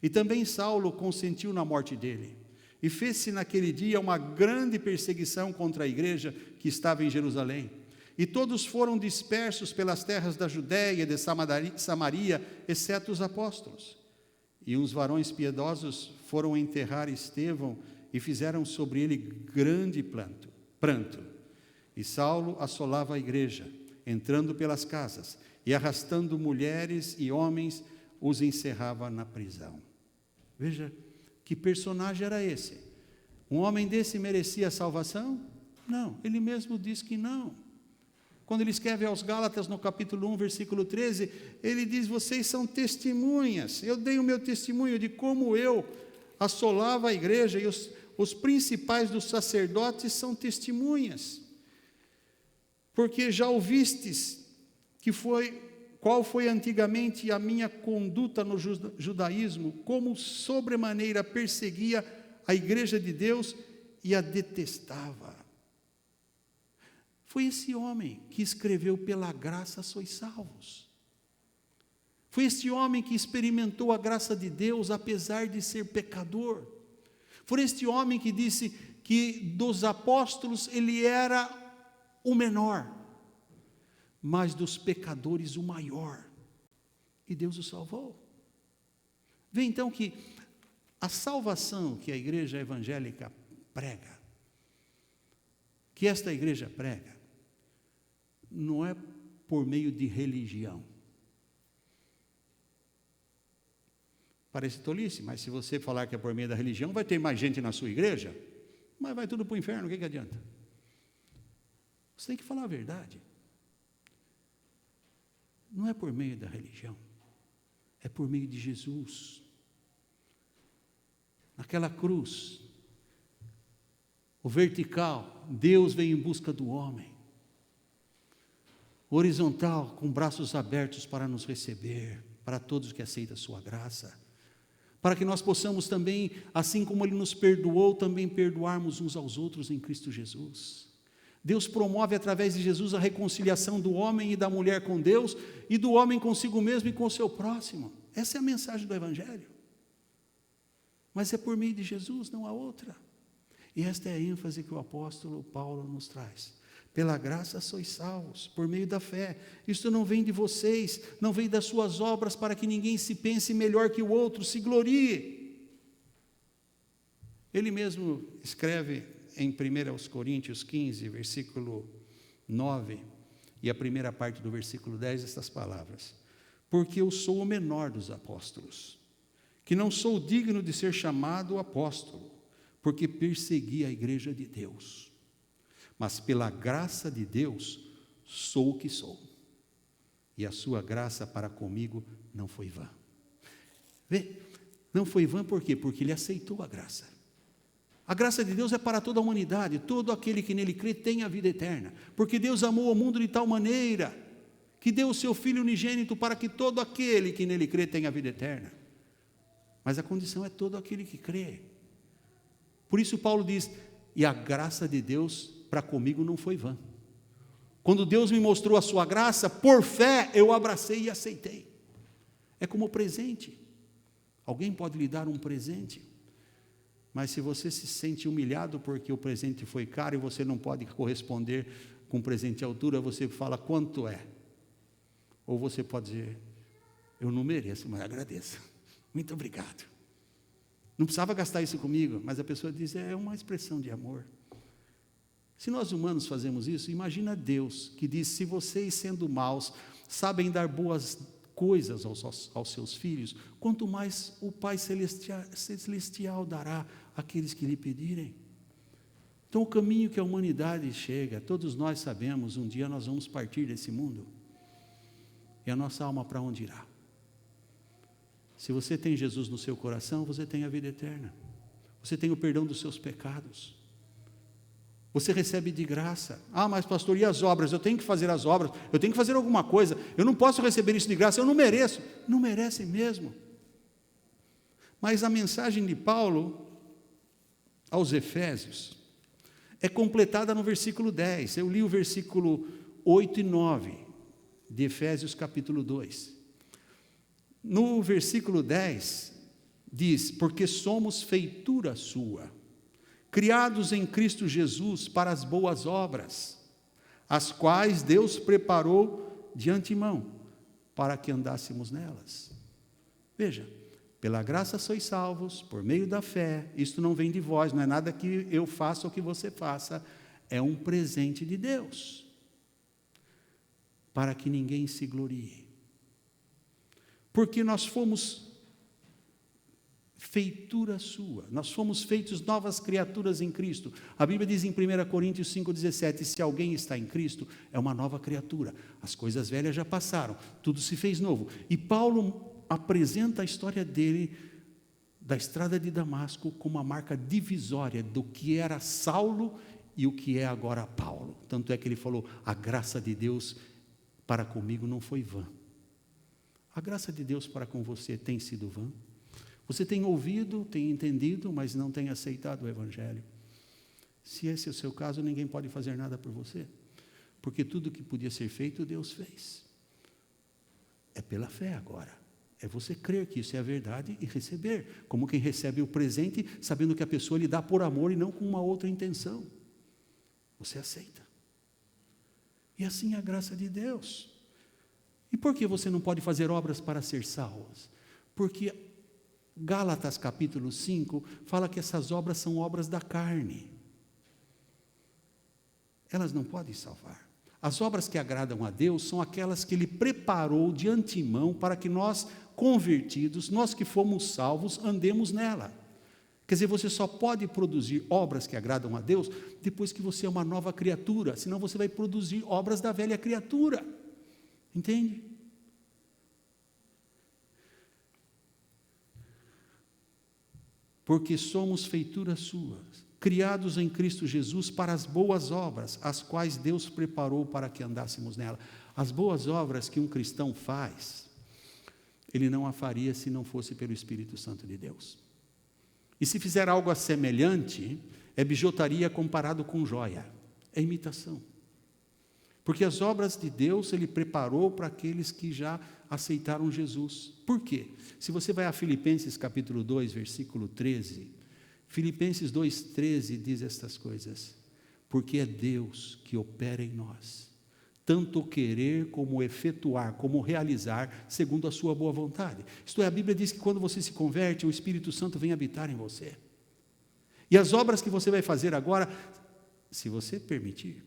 E também Saulo consentiu na morte dele. E fez-se naquele dia uma grande perseguição contra a igreja que estava em Jerusalém. E todos foram dispersos pelas terras da Judéia e de Samaria, exceto os apóstolos. E uns varões piedosos foram enterrar Estevão e fizeram sobre ele grande pranto. E Saulo assolava a igreja, entrando pelas casas, e arrastando mulheres e homens, os encerrava na prisão. Veja, que personagem era esse? Um homem desse merecia salvação? Não, ele mesmo diz que não. Quando ele escreve aos Gálatas, no capítulo 1, versículo 13, ele diz: vocês são testemunhas, eu dei o meu testemunho de como eu assolava a igreja, e os principais dos sacerdotes são testemunhas, porque já ouvistes qual foi antigamente a minha conduta no judaísmo, como sobremaneira perseguia a igreja de Deus e a detestava. Foi esse homem que escreveu: pela graça sois salvos. Foi esse homem que experimentou a graça de Deus apesar de ser pecador. Foi este homem que disse que dos apóstolos ele era o menor, mas dos pecadores o maior. E Deus o salvou. Vê então que a salvação que a igreja evangélica prega, que esta igreja prega, não é por meio de religião. Parece tolice, mas se você falar que é por meio da religião, vai ter mais gente na sua igreja, mas vai tudo para o inferno, o que adianta? Você tem que falar a verdade. Não é por meio da religião, é por meio de Jesus. Naquela cruz, o vertical, Deus veio em busca do homem. O horizontal, com braços abertos para nos receber, para todos que aceitam a sua graça. Para que nós possamos também, assim como Ele nos perdoou, também perdoarmos uns aos outros em Cristo Jesus. Deus promove através de Jesus a reconciliação do homem e da mulher com Deus, e do homem consigo mesmo e com o seu próximo. Essa é a mensagem do Evangelho. Mas é por meio de Jesus, não há outra. E esta é a ênfase que o apóstolo Paulo nos traz. Pela graça sois salvos, por meio da fé. Isto não vem de vocês, não vem das suas obras, para que ninguém se pense melhor que o outro, se glorie. Ele mesmo escreve em 1 Coríntios 15, versículo 9, e a primeira parte do versículo 10, estas palavras: porque eu sou o menor dos apóstolos, que não sou digno de ser chamado apóstolo, porque persegui a igreja de Deus. Mas pela graça de Deus, sou o que sou. E a sua graça para comigo não foi vã. Vê, não foi vã por quê? Porque Ele aceitou a graça. A graça de Deus é para toda a humanidade. Todo aquele que nele crê tem a vida eterna. Porque Deus amou o mundo de tal maneira que deu o seu Filho unigênito para que todo aquele que nele crê tenha a vida eterna. Mas a condição é todo aquele que crê. Por isso Paulo diz: e a graça de Deus para comigo não foi vã. Quando Deus me mostrou a sua graça, por fé eu abracei e aceitei. É como presente. Alguém pode lhe dar um presente, mas se você se sente humilhado porque o presente foi caro e você não pode corresponder com um presente à altura, você fala: quanto é? Ou você pode dizer: eu não mereço, mas agradeço. Muito obrigado. Não precisava gastar isso comigo, mas a pessoa diz: é uma expressão de amor. Se nós humanos fazemos isso, imagina Deus, que diz: se vocês, sendo maus, sabem dar boas coisas aos seus filhos, quanto mais o Pai Celestial dará àqueles que lhe pedirem. Então, o caminho que a humanidade chega, todos nós sabemos, um dia nós vamos partir desse mundo. E a nossa alma para onde irá? Se você tem Jesus no seu coração, você tem a vida eterna. Você tem o perdão dos seus pecados. Você recebe de graça. Ah, mas pastor, e as obras? Eu tenho que fazer as obras, eu tenho que fazer alguma coisa, eu não posso receber isso de graça, eu não mereço. Não merece mesmo. Mas a mensagem de Paulo aos Efésios é completada no versículo 10. Eu li o versículo 8 e 9 de Efésios capítulo 2. No versículo 10 diz: porque somos feitura sua, criados em Cristo Jesus para as boas obras, as quais Deus preparou de antemão, para que andássemos nelas. Veja, pela graça sois salvos, por meio da fé. Isto não vem de vós, não é nada que eu faça ou que você faça, é um presente de Deus, para que ninguém se glorie. Porque nós fomos feitura sua, nós fomos feitos novas criaturas em Cristo. A Bíblia diz em 1 Coríntios 5,17, se alguém está em Cristo, é uma nova criatura, as coisas velhas já passaram, tudo se fez novo. E Paulo apresenta a história dele, da estrada de Damasco, como uma marca divisória do que era Saulo e o que é agora Paulo. Tanto é que ele falou: a graça de Deus para comigo não foi vã. A graça de Deus para com você tem sido vã? Você tem ouvido, tem entendido, mas não tem aceitado o Evangelho. Se esse é o seu caso, ninguém pode fazer nada por você. Porque tudo que podia ser feito, Deus fez. É pela fé agora. É você crer que isso é a verdade e receber. Como quem recebe o presente, sabendo que a pessoa lhe dá por amor e não com uma outra intenção. Você aceita. E assim é a graça de Deus. E por que você não pode fazer obras para ser salvos? Porque Gálatas capítulo 5 fala que essas obras são obras da carne. Elas não podem salvar. As obras que agradam a Deus são aquelas que Ele preparou de antemão para que nós, convertidos, nós que fomos salvos, andemos nela. Quer dizer, você só pode produzir obras que agradam a Deus depois que você é uma nova criatura, senão você vai produzir obras da velha criatura. Entende? Porque somos feituras suas, criados em Cristo Jesus para as boas obras, as quais Deus preparou para que andássemos nela. As boas obras que um cristão faz, ele não a faria se não fosse pelo Espírito Santo de Deus. E se fizer algo semelhante, é bijuteria comparado com joia, é imitação. Porque as obras de Deus Ele preparou para aqueles que já aceitaram Jesus. Por quê? Se você vai a Filipenses capítulo 2, versículo 13, Filipenses 2,13 diz estas coisas: porque é Deus que opera em nós, tanto o querer como o efetuar, como o realizar, segundo a sua boa vontade. Isto é, a Bíblia diz que quando você se converte, o Espírito Santo vem habitar em você. E as obras que você vai fazer agora, se você permitir,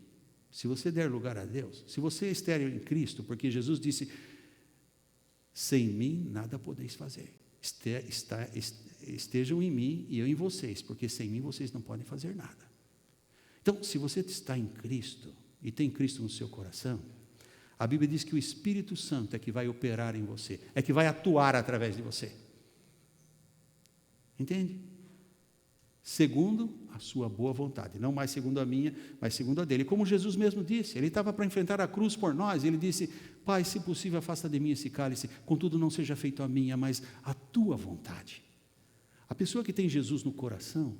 se você der lugar a Deus, se você estiver em Cristo, porque Jesus disse, sem mim nada podeis fazer. Estejam em mim e eu em vocês, porque sem mim vocês não podem fazer nada. Então, se você está em Cristo, e tem Cristo no seu coração, a Bíblia diz que o Espírito Santo é que vai operar em você, é que vai atuar através de você. Entende? Segundo a sua boa vontade, não mais segundo a minha, mas segundo a dele. Como Jesus mesmo disse, ele estava para enfrentar a cruz por nós, ele disse, Pai, se possível, afasta de mim esse cálice, contudo não seja feito a minha, mas a tua vontade. A pessoa que tem Jesus no coração,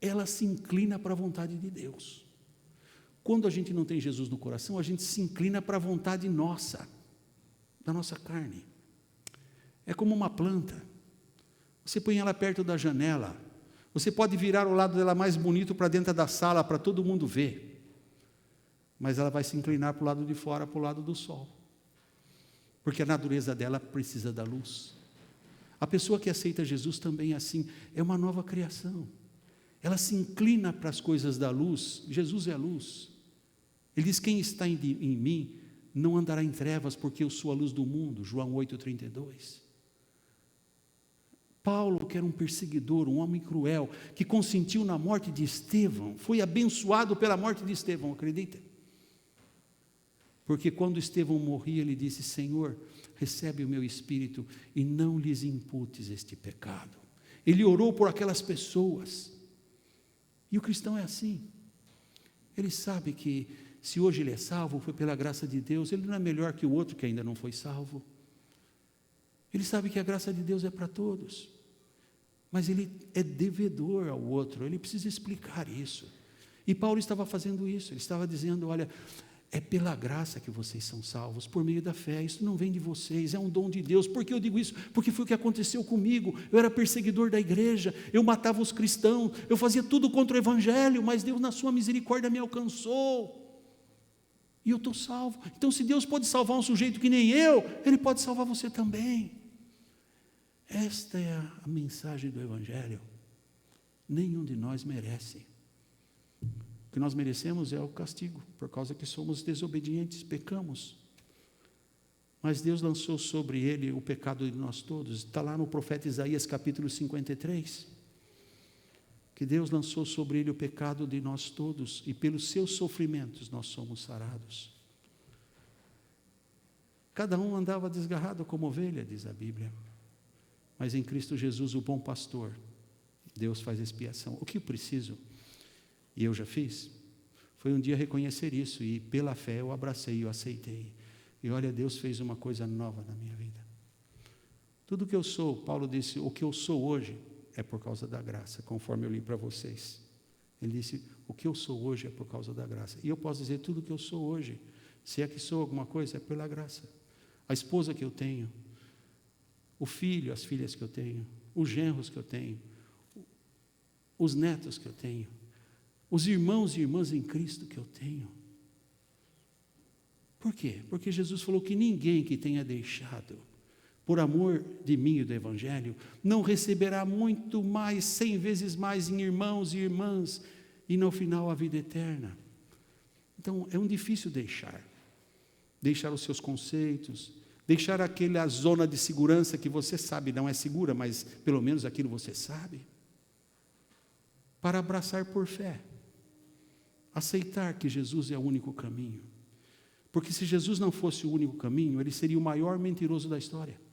ela se inclina para a vontade de Deus. Quando a gente não tem Jesus no coração, a gente se inclina para a vontade nossa, da nossa carne. É como uma planta. Você põe ela perto da janela, você pode virar o lado dela mais bonito para dentro da sala, para todo mundo ver, mas ela vai se inclinar para o lado de fora, para o lado do sol, porque a natureza dela precisa da luz. A pessoa que aceita Jesus também é assim, é uma nova criação, ela se inclina para as coisas da luz. Jesus é a luz, ele diz, quem está em mim, não andará em trevas, porque eu sou a luz do mundo, João 8,32. Paulo, que era um perseguidor, um homem cruel, que consentiu na morte de Estevão, foi abençoado pela morte de Estevão, acredita? Porque quando Estevão morria, ele disse, Senhor, recebe o meu espírito e não lhes imputes este pecado. Ele orou por aquelas pessoas. E o cristão é assim. Ele sabe que se hoje ele é salvo, foi pela graça de Deus, ele não é melhor que o outro que ainda não foi salvo. Ele sabe que a graça de Deus é para todos, mas ele é devedor ao outro, ele precisa explicar isso. E Paulo estava fazendo isso, ele estava dizendo, olha, é pela graça que vocês são salvos, por meio da fé, isso não vem de vocês, é um dom de Deus. Por que eu digo isso? Porque foi o que aconteceu comigo, eu era perseguidor da igreja, eu matava os cristãos, eu fazia tudo contra o evangelho, mas Deus na sua misericórdia me alcançou, e eu estou salvo. Então se Deus pode salvar um sujeito que nem eu, Ele pode salvar você também. Esta é a mensagem do evangelho. Nenhum de nós merece. O que nós merecemos é o castigo, por causa que somos desobedientes, pecamos. Mas Deus lançou sobre ele o pecado de nós todos. Está lá no profeta Isaías capítulo 53. Que Deus lançou sobre ele o pecado de nós todos, e pelos seus sofrimentos nós somos sarados. Cada um andava desgarrado como ovelha, diz a Bíblia. Mas em Cristo Jesus, o bom pastor, Deus faz expiação. O que eu preciso, e eu já fiz, foi um dia reconhecer isso, e pela fé eu abracei, eu aceitei. E olha, Deus fez uma coisa nova na minha vida. Tudo que eu sou, Paulo disse, o que eu sou hoje, é por causa da graça, conforme eu li para vocês. Ele disse, o que eu sou hoje é por causa da graça. E eu posso dizer, tudo que eu sou hoje, se é que sou alguma coisa, é pela graça. A esposa que eu tenho, o filho, as filhas que eu tenho, os genros que eu tenho, os netos que eu tenho, os irmãos e irmãs em Cristo que eu tenho. Por quê? Porque Jesus falou que ninguém que tenha deixado, por amor de mim e do Evangelho, não receberá muito mais, 100 vezes mais em irmãos e irmãs, e no final a vida eterna. Então, é um difícil deixar os seus conceitos, deixar aquela zona de segurança que você sabe não é segura, mas pelo menos aquilo você sabe, para abraçar por fé, aceitar que Jesus é o único caminho. Porque se Jesus não fosse o único caminho, ele seria o maior mentiroso da história.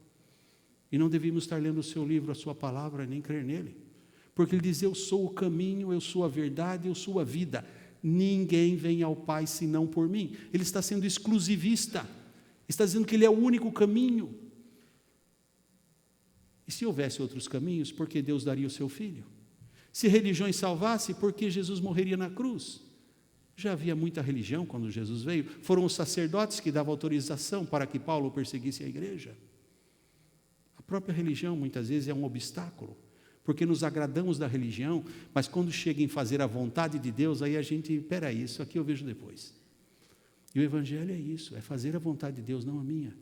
E não devíamos estar lendo o seu livro, a sua palavra, nem crer nele. Porque ele diz, eu sou o caminho, eu sou a verdade, eu sou a vida. Ninguém vem ao Pai senão por mim. Ele está sendo exclusivista. Está dizendo que ele é o único caminho. E se houvesse outros caminhos, por que Deus daria o seu Filho? Se religiões salvasse, por que Jesus morreria na cruz? Já havia muita religião quando Jesus veio. Foram os sacerdotes que davam autorização para que Paulo perseguisse a igreja. A própria religião muitas vezes é um obstáculo, porque nos agradamos da religião, mas quando chega em fazer a vontade de Deus, aí a gente, peraí, isso aqui eu vejo depois. E o Evangelho é isso, é fazer a vontade de Deus, não a minha.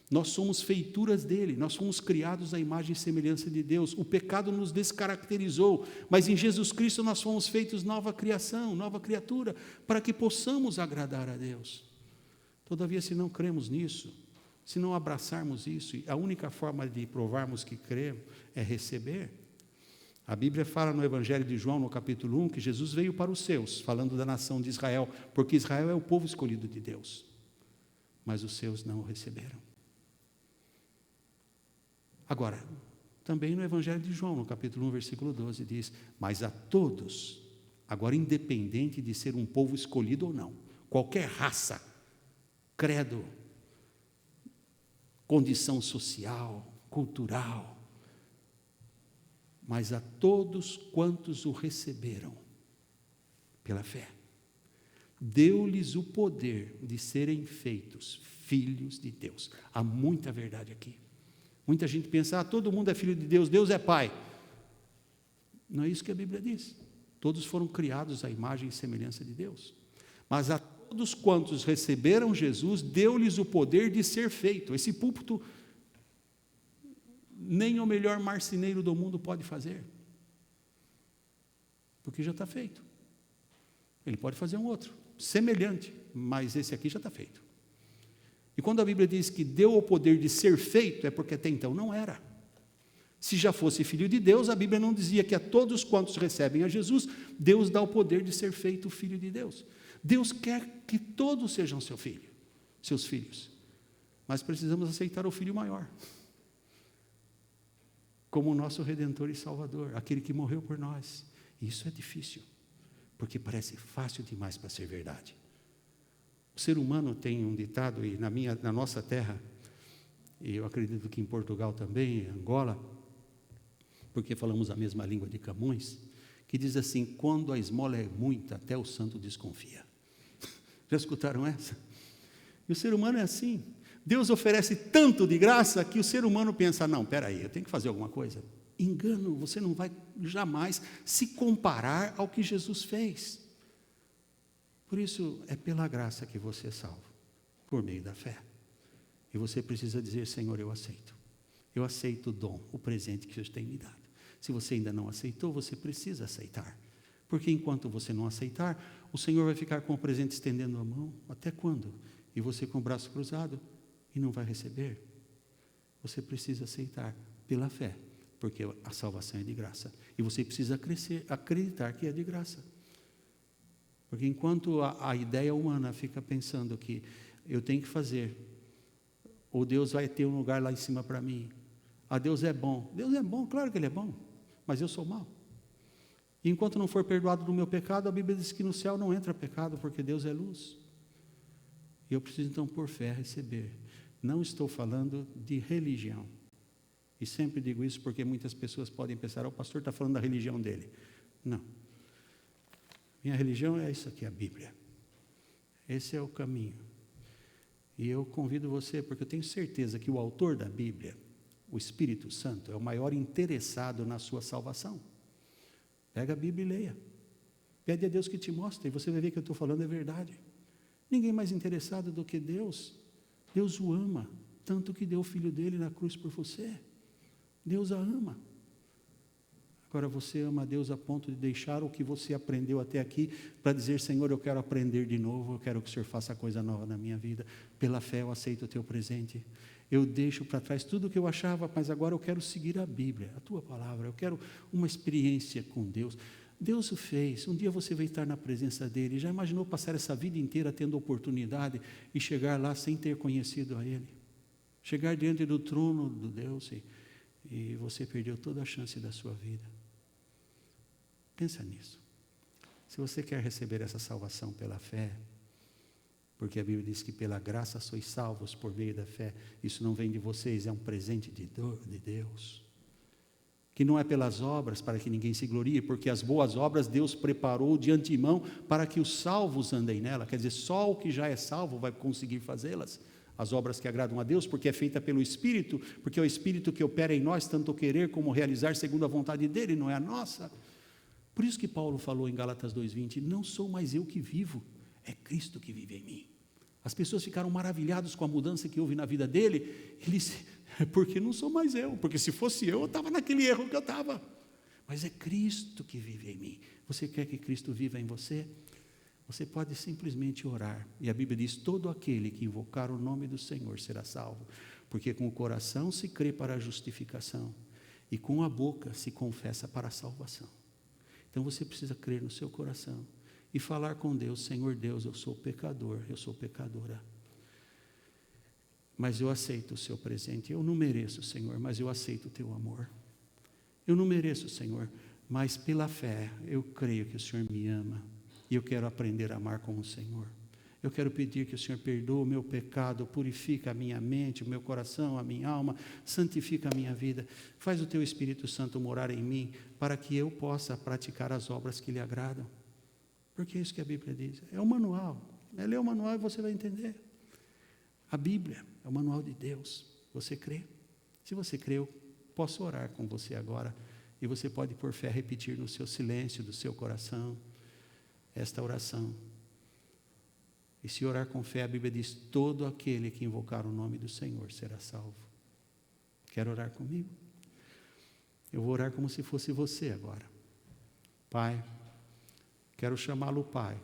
Nós somos feituras dele, nós fomos criados à imagem e semelhança de Deus. O pecado nos descaracterizou, mas em Jesus Cristo nós fomos feitos nova criação, nova criatura, para que possamos agradar a Deus. Todavia, se não cremos nisso, se não abraçarmos isso, a única forma de provarmos que cremos é receber. A Bíblia fala no Evangelho de João, no capítulo 1, que Jesus veio para os seus, falando da nação de Israel, porque Israel é o povo escolhido de Deus, mas os seus não o receberam. Agora, também no Evangelho de João, no capítulo 1, versículo 12, diz, mas a todos, agora independente de ser um povo escolhido ou não, qualquer raça, credo, condição social, cultural, mas a todos quantos o receberam, pela fé, deu-lhes o poder de serem feitos filhos de Deus. Há muita verdade aqui. Muita gente pensa, todo mundo é filho de Deus, Deus é pai. Não é isso que a Bíblia diz. Todos foram criados à imagem e semelhança de Deus. Mas a todos quantos receberam Jesus, deu-lhes o poder de ser feito. Esse púlpito, nem o melhor marceneiro do mundo pode fazer. Porque já está feito. Ele pode fazer um outro, semelhante, mas esse aqui já está feito. E quando a Bíblia diz que deu o poder de ser feito, é porque até então não era. Se já fosse filho de Deus, a Bíblia não dizia que a todos quantos recebem a Jesus, Deus dá o poder de ser feito filho de Deus. Deus quer que todos sejam seus filhos. Mas precisamos aceitar o filho maior, como o nosso Redentor e Salvador, aquele que morreu por nós. E isso é difícil, porque parece fácil demais para ser verdade. O ser humano tem um ditado, e na nossa terra, e eu acredito que em Portugal também, em Angola, porque falamos a mesma língua de Camões, que diz assim, quando a esmola é muita, até o santo desconfia. Já escutaram essa? E o ser humano é assim. Deus oferece tanto de graça que o ser humano pensa, não, peraí, eu tenho que fazer alguma coisa. Engano, você não vai jamais se comparar ao que Jesus fez. Por isso, é pela graça que você é salvo, por meio da fé. E você precisa dizer, Senhor, eu aceito. Eu aceito o dom, o presente que Deus tem me dado. Se você ainda não aceitou, você precisa aceitar. Porque enquanto você não aceitar, o Senhor vai ficar com o presente estendendo a mão. Até quando? E você com o braço cruzado e não vai receber. Você precisa aceitar pela fé, porque a salvação é de graça. E você precisa acreditar que é de graça. Porque enquanto a ideia humana fica pensando que eu tenho que fazer, ou Deus vai ter um lugar lá em cima para mim, Deus é bom, claro que Ele é bom, mas eu sou mau. E enquanto não for perdoado do meu pecado, a Bíblia diz que no céu não entra pecado, porque Deus é luz. E eu preciso então por fé receber. Não estou falando de religião. E sempre digo isso porque muitas pessoas podem pensar, o pastor está falando da religião dele. Não. Minha religião é isso aqui, a Bíblia. Esse é o caminho. E eu convido você, porque eu tenho certeza que o autor da Bíblia, o Espírito Santo, é o maior interessado na sua salvação. Pega a Bíblia e leia. Pede a Deus que te mostre, e você vai ver que eu estou falando é verdade. Ninguém mais interessado do que Deus. Deus o ama, tanto que deu o Filho dele na cruz por você. Deus a ama. Agora você ama a Deus a ponto de deixar o que você aprendeu até aqui para dizer: Senhor, eu quero aprender de novo, eu quero que o Senhor faça coisa nova na minha vida. Pela fé eu aceito o teu presente. Eu deixo para trás tudo o que eu achava, mas agora eu quero seguir a Bíblia, a tua palavra. Eu quero uma experiência com Deus. Deus o fez. Um dia você vai estar na presença dele. Já imaginou passar essa vida inteira tendo oportunidade e chegar lá sem ter conhecido a ele? Chegar diante do trono do Deus e você perdeu toda a chance da sua vida. Pensa nisso. Se você quer receber essa salvação pela fé, porque a Bíblia diz que pela graça sois salvos por meio da fé, isso não vem de vocês, é um presente de Deus, que não é pelas obras para que ninguém se glorie, porque as boas obras Deus preparou de antemão para que os salvos andem nela. Quer dizer, só o que já é salvo vai conseguir fazê-las, as obras que agradam a Deus, porque é feita pelo Espírito, porque é o Espírito que opera em nós, tanto querer como realizar segundo a vontade dele, não é a nossa. Por isso que Paulo falou em Gálatas 2:20, não sou mais eu que vivo, é Cristo que vive em mim. As pessoas ficaram maravilhadas com a mudança que houve na vida dele. Ele disse: porque não sou mais eu, porque se fosse eu estava naquele erro que eu estava. Mas é Cristo que vive em mim. Você quer que Cristo viva em você? Você pode simplesmente orar. E a Bíblia diz: todo aquele que invocar o nome do Senhor será salvo. Porque com o coração se crê para a justificação, e com a boca se confessa para a salvação. Então você precisa crer no seu coração e falar com Deus: Senhor Deus, eu sou pecador, eu sou pecadora, mas eu aceito o seu presente. Eu não mereço, Senhor, mas eu aceito o teu amor. Eu não mereço, Senhor, mas pela fé eu creio que o Senhor me ama e eu quero aprender a amar como o Senhor. Eu quero pedir que o Senhor perdoe o meu pecado, purifica a minha mente, o meu coração, a minha alma, santifica a minha vida. Faz o teu Espírito Santo morar em mim, para que eu possa praticar as obras que lhe agradam. Porque é isso que a Bíblia diz. É um manual. Lê o manual e você vai entender. A Bíblia é o manual de Deus. Você crê? Se você crê, eu posso orar com você agora. E você pode, por fé, repetir no seu silêncio, do seu coração, esta oração. E se orar com fé, a Bíblia diz: todo aquele que invocar o nome do Senhor será salvo. Quer orar comigo? Eu vou orar como se fosse você agora. Pai, quero chamá-lo Pai,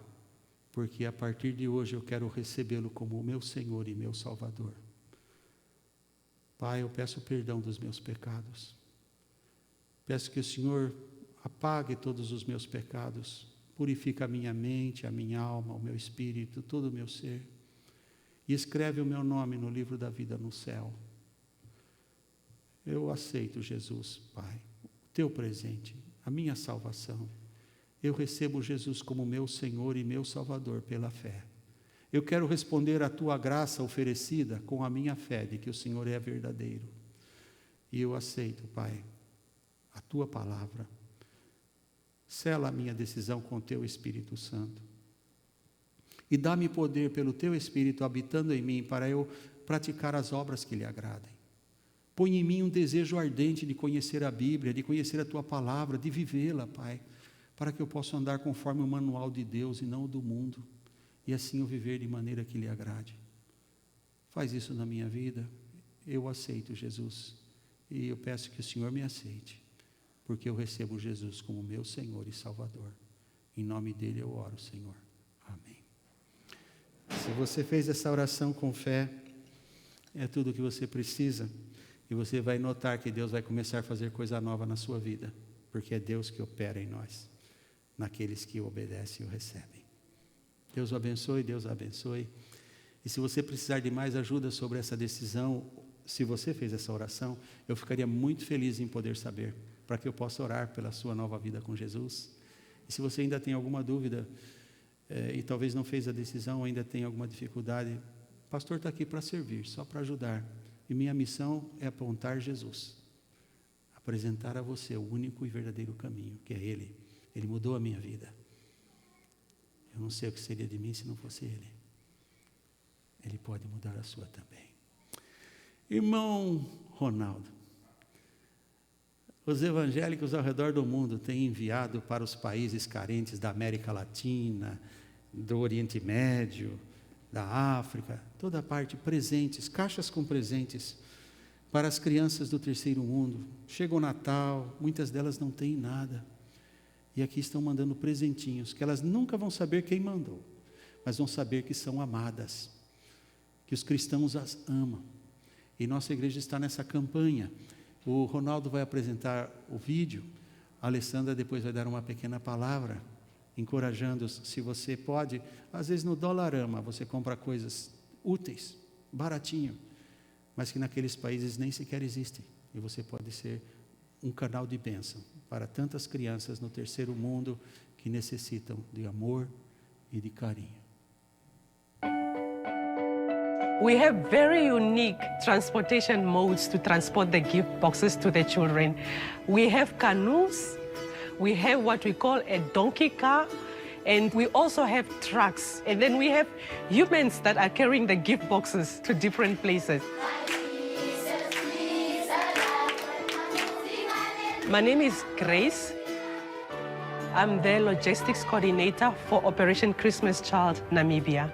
porque a partir de hoje eu quero recebê-lo como o meu Senhor e meu Salvador. Pai, eu peço perdão dos meus pecados. Peço que o Senhor apague todos os meus pecados. Purifica a minha mente, a minha alma, o meu espírito, todo o meu ser. E escreve o meu nome no livro da vida no céu. Eu aceito, Jesus, Pai, o teu presente, a minha salvação. Eu recebo Jesus como meu Senhor e meu Salvador pela fé. Eu quero responder à tua graça oferecida com a minha fé de que o Senhor é verdadeiro. E eu aceito, Pai, a tua palavra. Sela a minha decisão com o teu Espírito Santo. E dá-me poder pelo teu Espírito habitando em mim para eu praticar as obras que lhe agradem. Põe em mim um desejo ardente de conhecer a Bíblia, de conhecer a tua palavra, de vivê-la, Pai, para que eu possa andar conforme o manual de Deus e não o do mundo, e assim eu viver de maneira que lhe agrade. Faz isso na minha vida. Eu aceito, Jesus, e eu peço que o Senhor me aceite, porque eu recebo Jesus como meu Senhor e Salvador. Em nome dele eu oro, Senhor. Amém. Se você fez essa oração com fé, é tudo o que você precisa, e você vai notar que Deus vai começar a fazer coisa nova na sua vida, porque é Deus que opera em nós, naqueles que obedecem e o recebem. Deus o abençoe, Deus o abençoe. E se você precisar de mais ajuda sobre essa decisão, se você fez essa oração, eu ficaria muito feliz em poder saber, para que eu possa orar pela sua nova vida com Jesus. E se você ainda tem alguma dúvida, e talvez não fez a decisão, ainda tem alguma dificuldade, o pastor está aqui para servir, só para ajudar. E minha missão é apontar Jesus, apresentar a você o único e verdadeiro caminho, que é Ele. Ele mudou a minha vida. Eu não sei o que seria de mim se não fosse Ele. Ele pode mudar a sua também. Irmão Ronaldo, os evangélicos ao redor do mundo têm enviado para os países carentes da América Latina, do Oriente Médio, da África, toda parte, presentes, caixas com presentes para as crianças do terceiro mundo. Chega o Natal, muitas delas não têm nada. E aqui estão mandando presentinhos, que elas nunca vão saber quem mandou, mas vão saber que são amadas, que os cristãos as amam. E nossa igreja está nessa campanha. O Ronaldo vai apresentar o vídeo, a Alessandra depois vai dar uma pequena palavra, encorajando-os, se você pode, às vezes no Dollarama você compra coisas úteis, baratinho, mas que naqueles países nem sequer existem, e você pode ser um canal de bênção para tantas crianças no terceiro mundo que necessitam de amor e de carinho. We have very unique transportation modes to transport the gift boxes to the children. We have canoes, we have what we call a donkey car, and we also have trucks. And then we have humans that are carrying the gift boxes to different places. My name is Grace. I'm the logistics coordinator for Operation Christmas Child Namibia.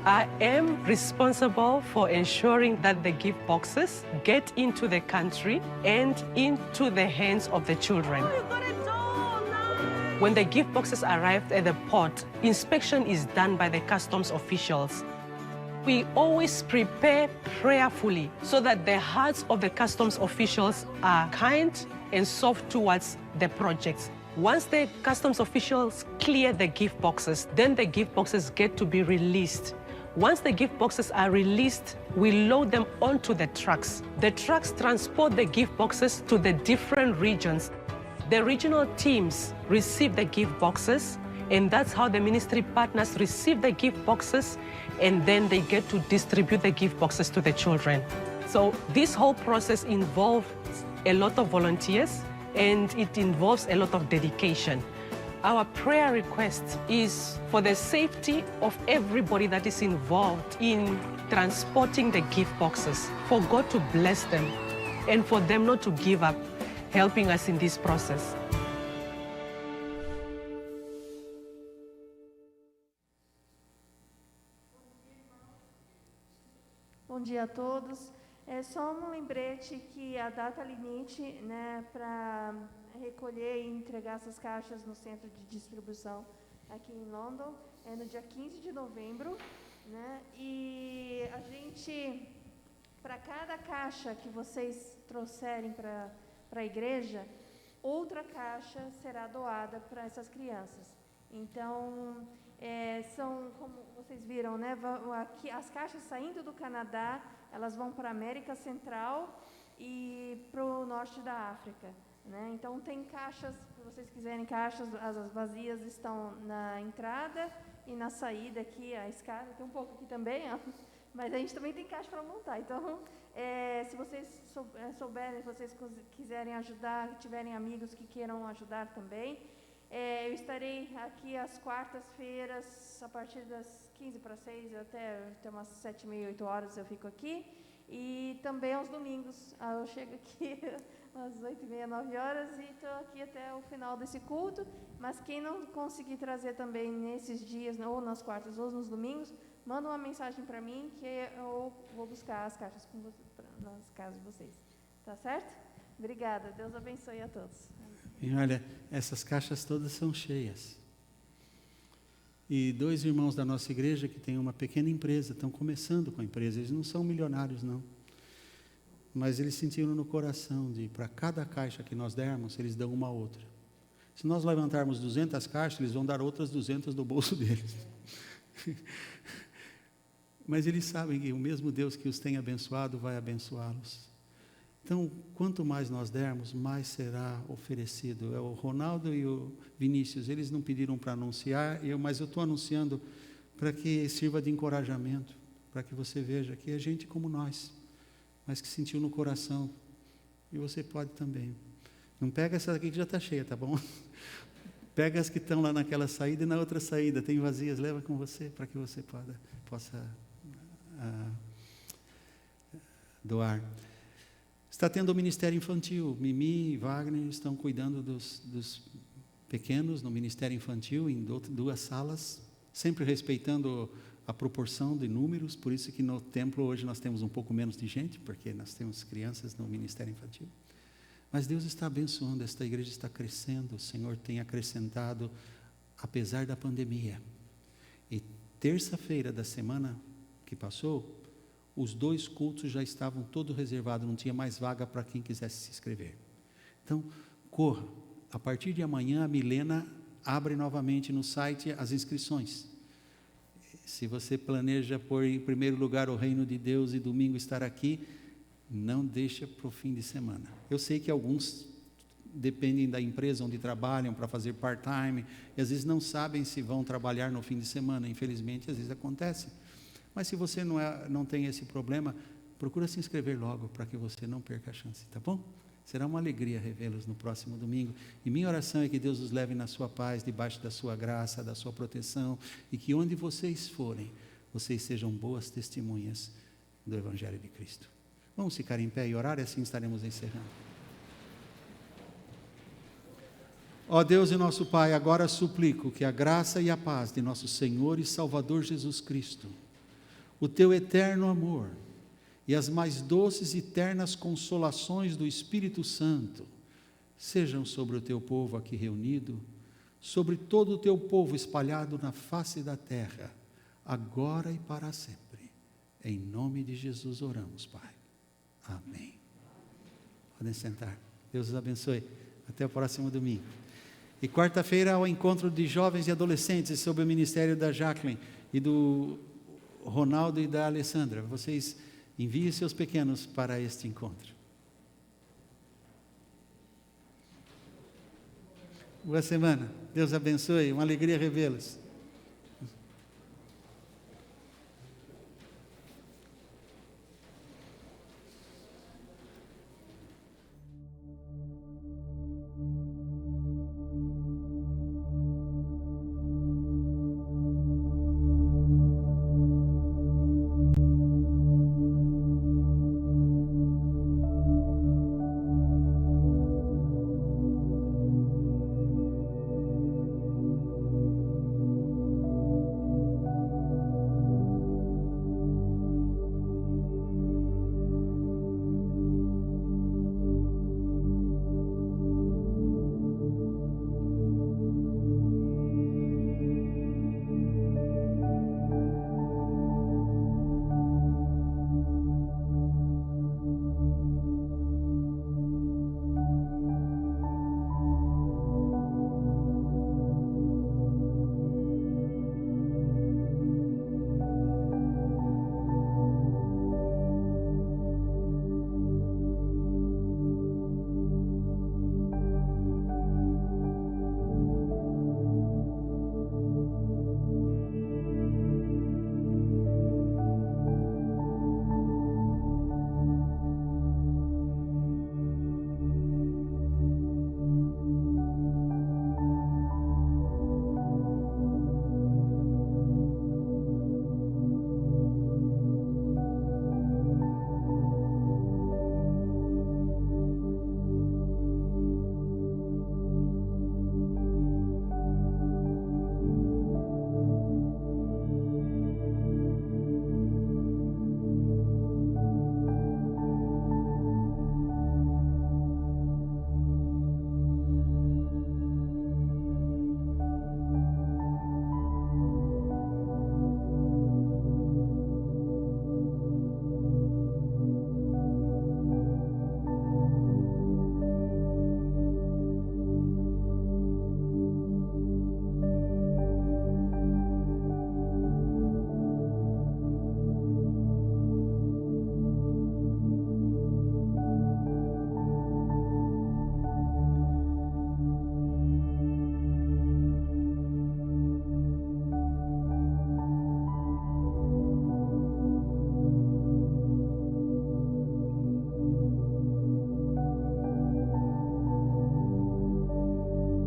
I am responsible for ensuring that the gift boxes get into the country and into the hands of the children. Oh, you got it all, nice. When the gift boxes arrive at the port, inspection is done by the customs officials. We always prepare prayerfully so that the hearts of the customs officials are kind and soft towards the projects. Once the customs officials clear the gift boxes, then the gift boxes get to be released. Once the gift boxes are released, we load them onto the trucks. The trucks transport the gift boxes to the different regions. The regional teams receive the gift boxes, and that's how the ministry partners receive the gift boxes, and then they get to distribute the gift boxes to the children. So this whole process involves a lot of volunteers, and it involves a lot of dedication. Our prayer request is for the safety of everybody that is involved in transporting the gift boxes, for God to bless them, and for them not to give up helping us in this process. Bom dia a todos. É só um lembrete que a data limite, né, para recolher e entregar essas caixas no centro de distribuição aqui em London é no dia 15 de novembro, né? E a gente, para cada caixa que vocês trouxerem para a igreja, outra caixa será doada para essas crianças. Então, são, como vocês viram, né, aqui, as caixas saindo do Canadá, elas vão para a América Central e para o norte da África, né? Então, tem caixas, se vocês quiserem caixas, as vazias estão na entrada e na saída aqui, a escada, tem um pouco aqui também, ó, mas a gente também tem caixa para montar. Então, se vocês souberem, se vocês quiserem ajudar, tiverem amigos que queiram ajudar também, eu estarei aqui às quartas-feiras, a partir das 15:45 até umas 7h30, 8h eu fico aqui. E também aos domingos, eu chego aqui às 8h30, 9h e estou aqui até o final desse culto. Mas quem não conseguir trazer também nesses dias, ou nas quartas ou nos domingos, manda uma mensagem para mim que eu vou buscar as caixas nas casas de vocês. Tá certo? Obrigada. Deus abençoe a todos. E olha, essas caixas todas são cheias. E 2 irmãos da nossa igreja que têm uma pequena empresa, estão começando com a empresa, eles não são milionários não. Mas eles sentiram no coração de, para cada caixa que nós dermos, eles dão uma outra. Se nós levantarmos 200 caixas, eles vão dar outras 200 do bolso deles. Mas eles sabem que o mesmo Deus que os tem abençoado vai abençoá-los. Então, quanto mais nós dermos, mais será oferecido. O Ronaldo e o Vinícius, eles não pediram para anunciar, mas eu estou anunciando para que sirva de encorajamento, para que você veja que é gente como nós, mas que sentiu no coração, e você pode também. Não pega essa daqui que já está cheia, tá bom? Pega as que estão lá naquela saída e na outra saída, tem vazias, leva com você para que você possa doar. Está tendo o Ministério Infantil. Mimi e Wagner estão cuidando dos pequenos no Ministério Infantil, em 2 salas, sempre respeitando a proporção de números, por isso que no templo hoje nós temos um pouco menos de gente, porque nós temos crianças no Ministério Infantil. Mas Deus está abençoando, esta igreja está crescendo, o Senhor tem acrescentado, apesar da pandemia. E terça-feira da semana que passou, os 2 cultos já estavam todos reservados, não tinha mais vaga para quem quisesse se inscrever. Então, corra. A partir de amanhã, a Milena abre novamente no site as inscrições. Se você planeja pôr em primeiro lugar o reino de Deus e domingo estar aqui, não deixa para o fim de semana. Eu sei que alguns dependem da empresa onde trabalham para fazer part-time, e às vezes não sabem se vão trabalhar no fim de semana, infelizmente às vezes acontece. Mas se você não tem esse problema, procura se inscrever logo, para que você não perca a chance, tá bom? Será uma alegria revê-los no próximo domingo. E minha oração é que Deus os leve na sua paz, debaixo da sua graça, da sua proteção, e que onde vocês forem, vocês sejam boas testemunhas do Evangelho de Cristo. Vamos ficar em pé e orar, e assim estaremos encerrando. Ó Deus e nosso Pai, agora suplico que a graça e a paz de nosso Senhor e Salvador Jesus Cristo, o teu eterno amor e as mais doces e ternas consolações do Espírito Santo sejam sobre o teu povo aqui reunido, sobre todo o teu povo espalhado na face da terra, agora e para sempre. Em nome de Jesus oramos, Pai. Amém. Podem sentar. Deus os abençoe. Até o próximo domingo. E quarta-feira ao encontro de jovens e adolescentes sob o ministério da Jacqueline e do Ronaldo e da Alessandra. Vocês enviem seus pequenos para este encontro. Boa semana. Deus abençoe. Uma alegria revê-los.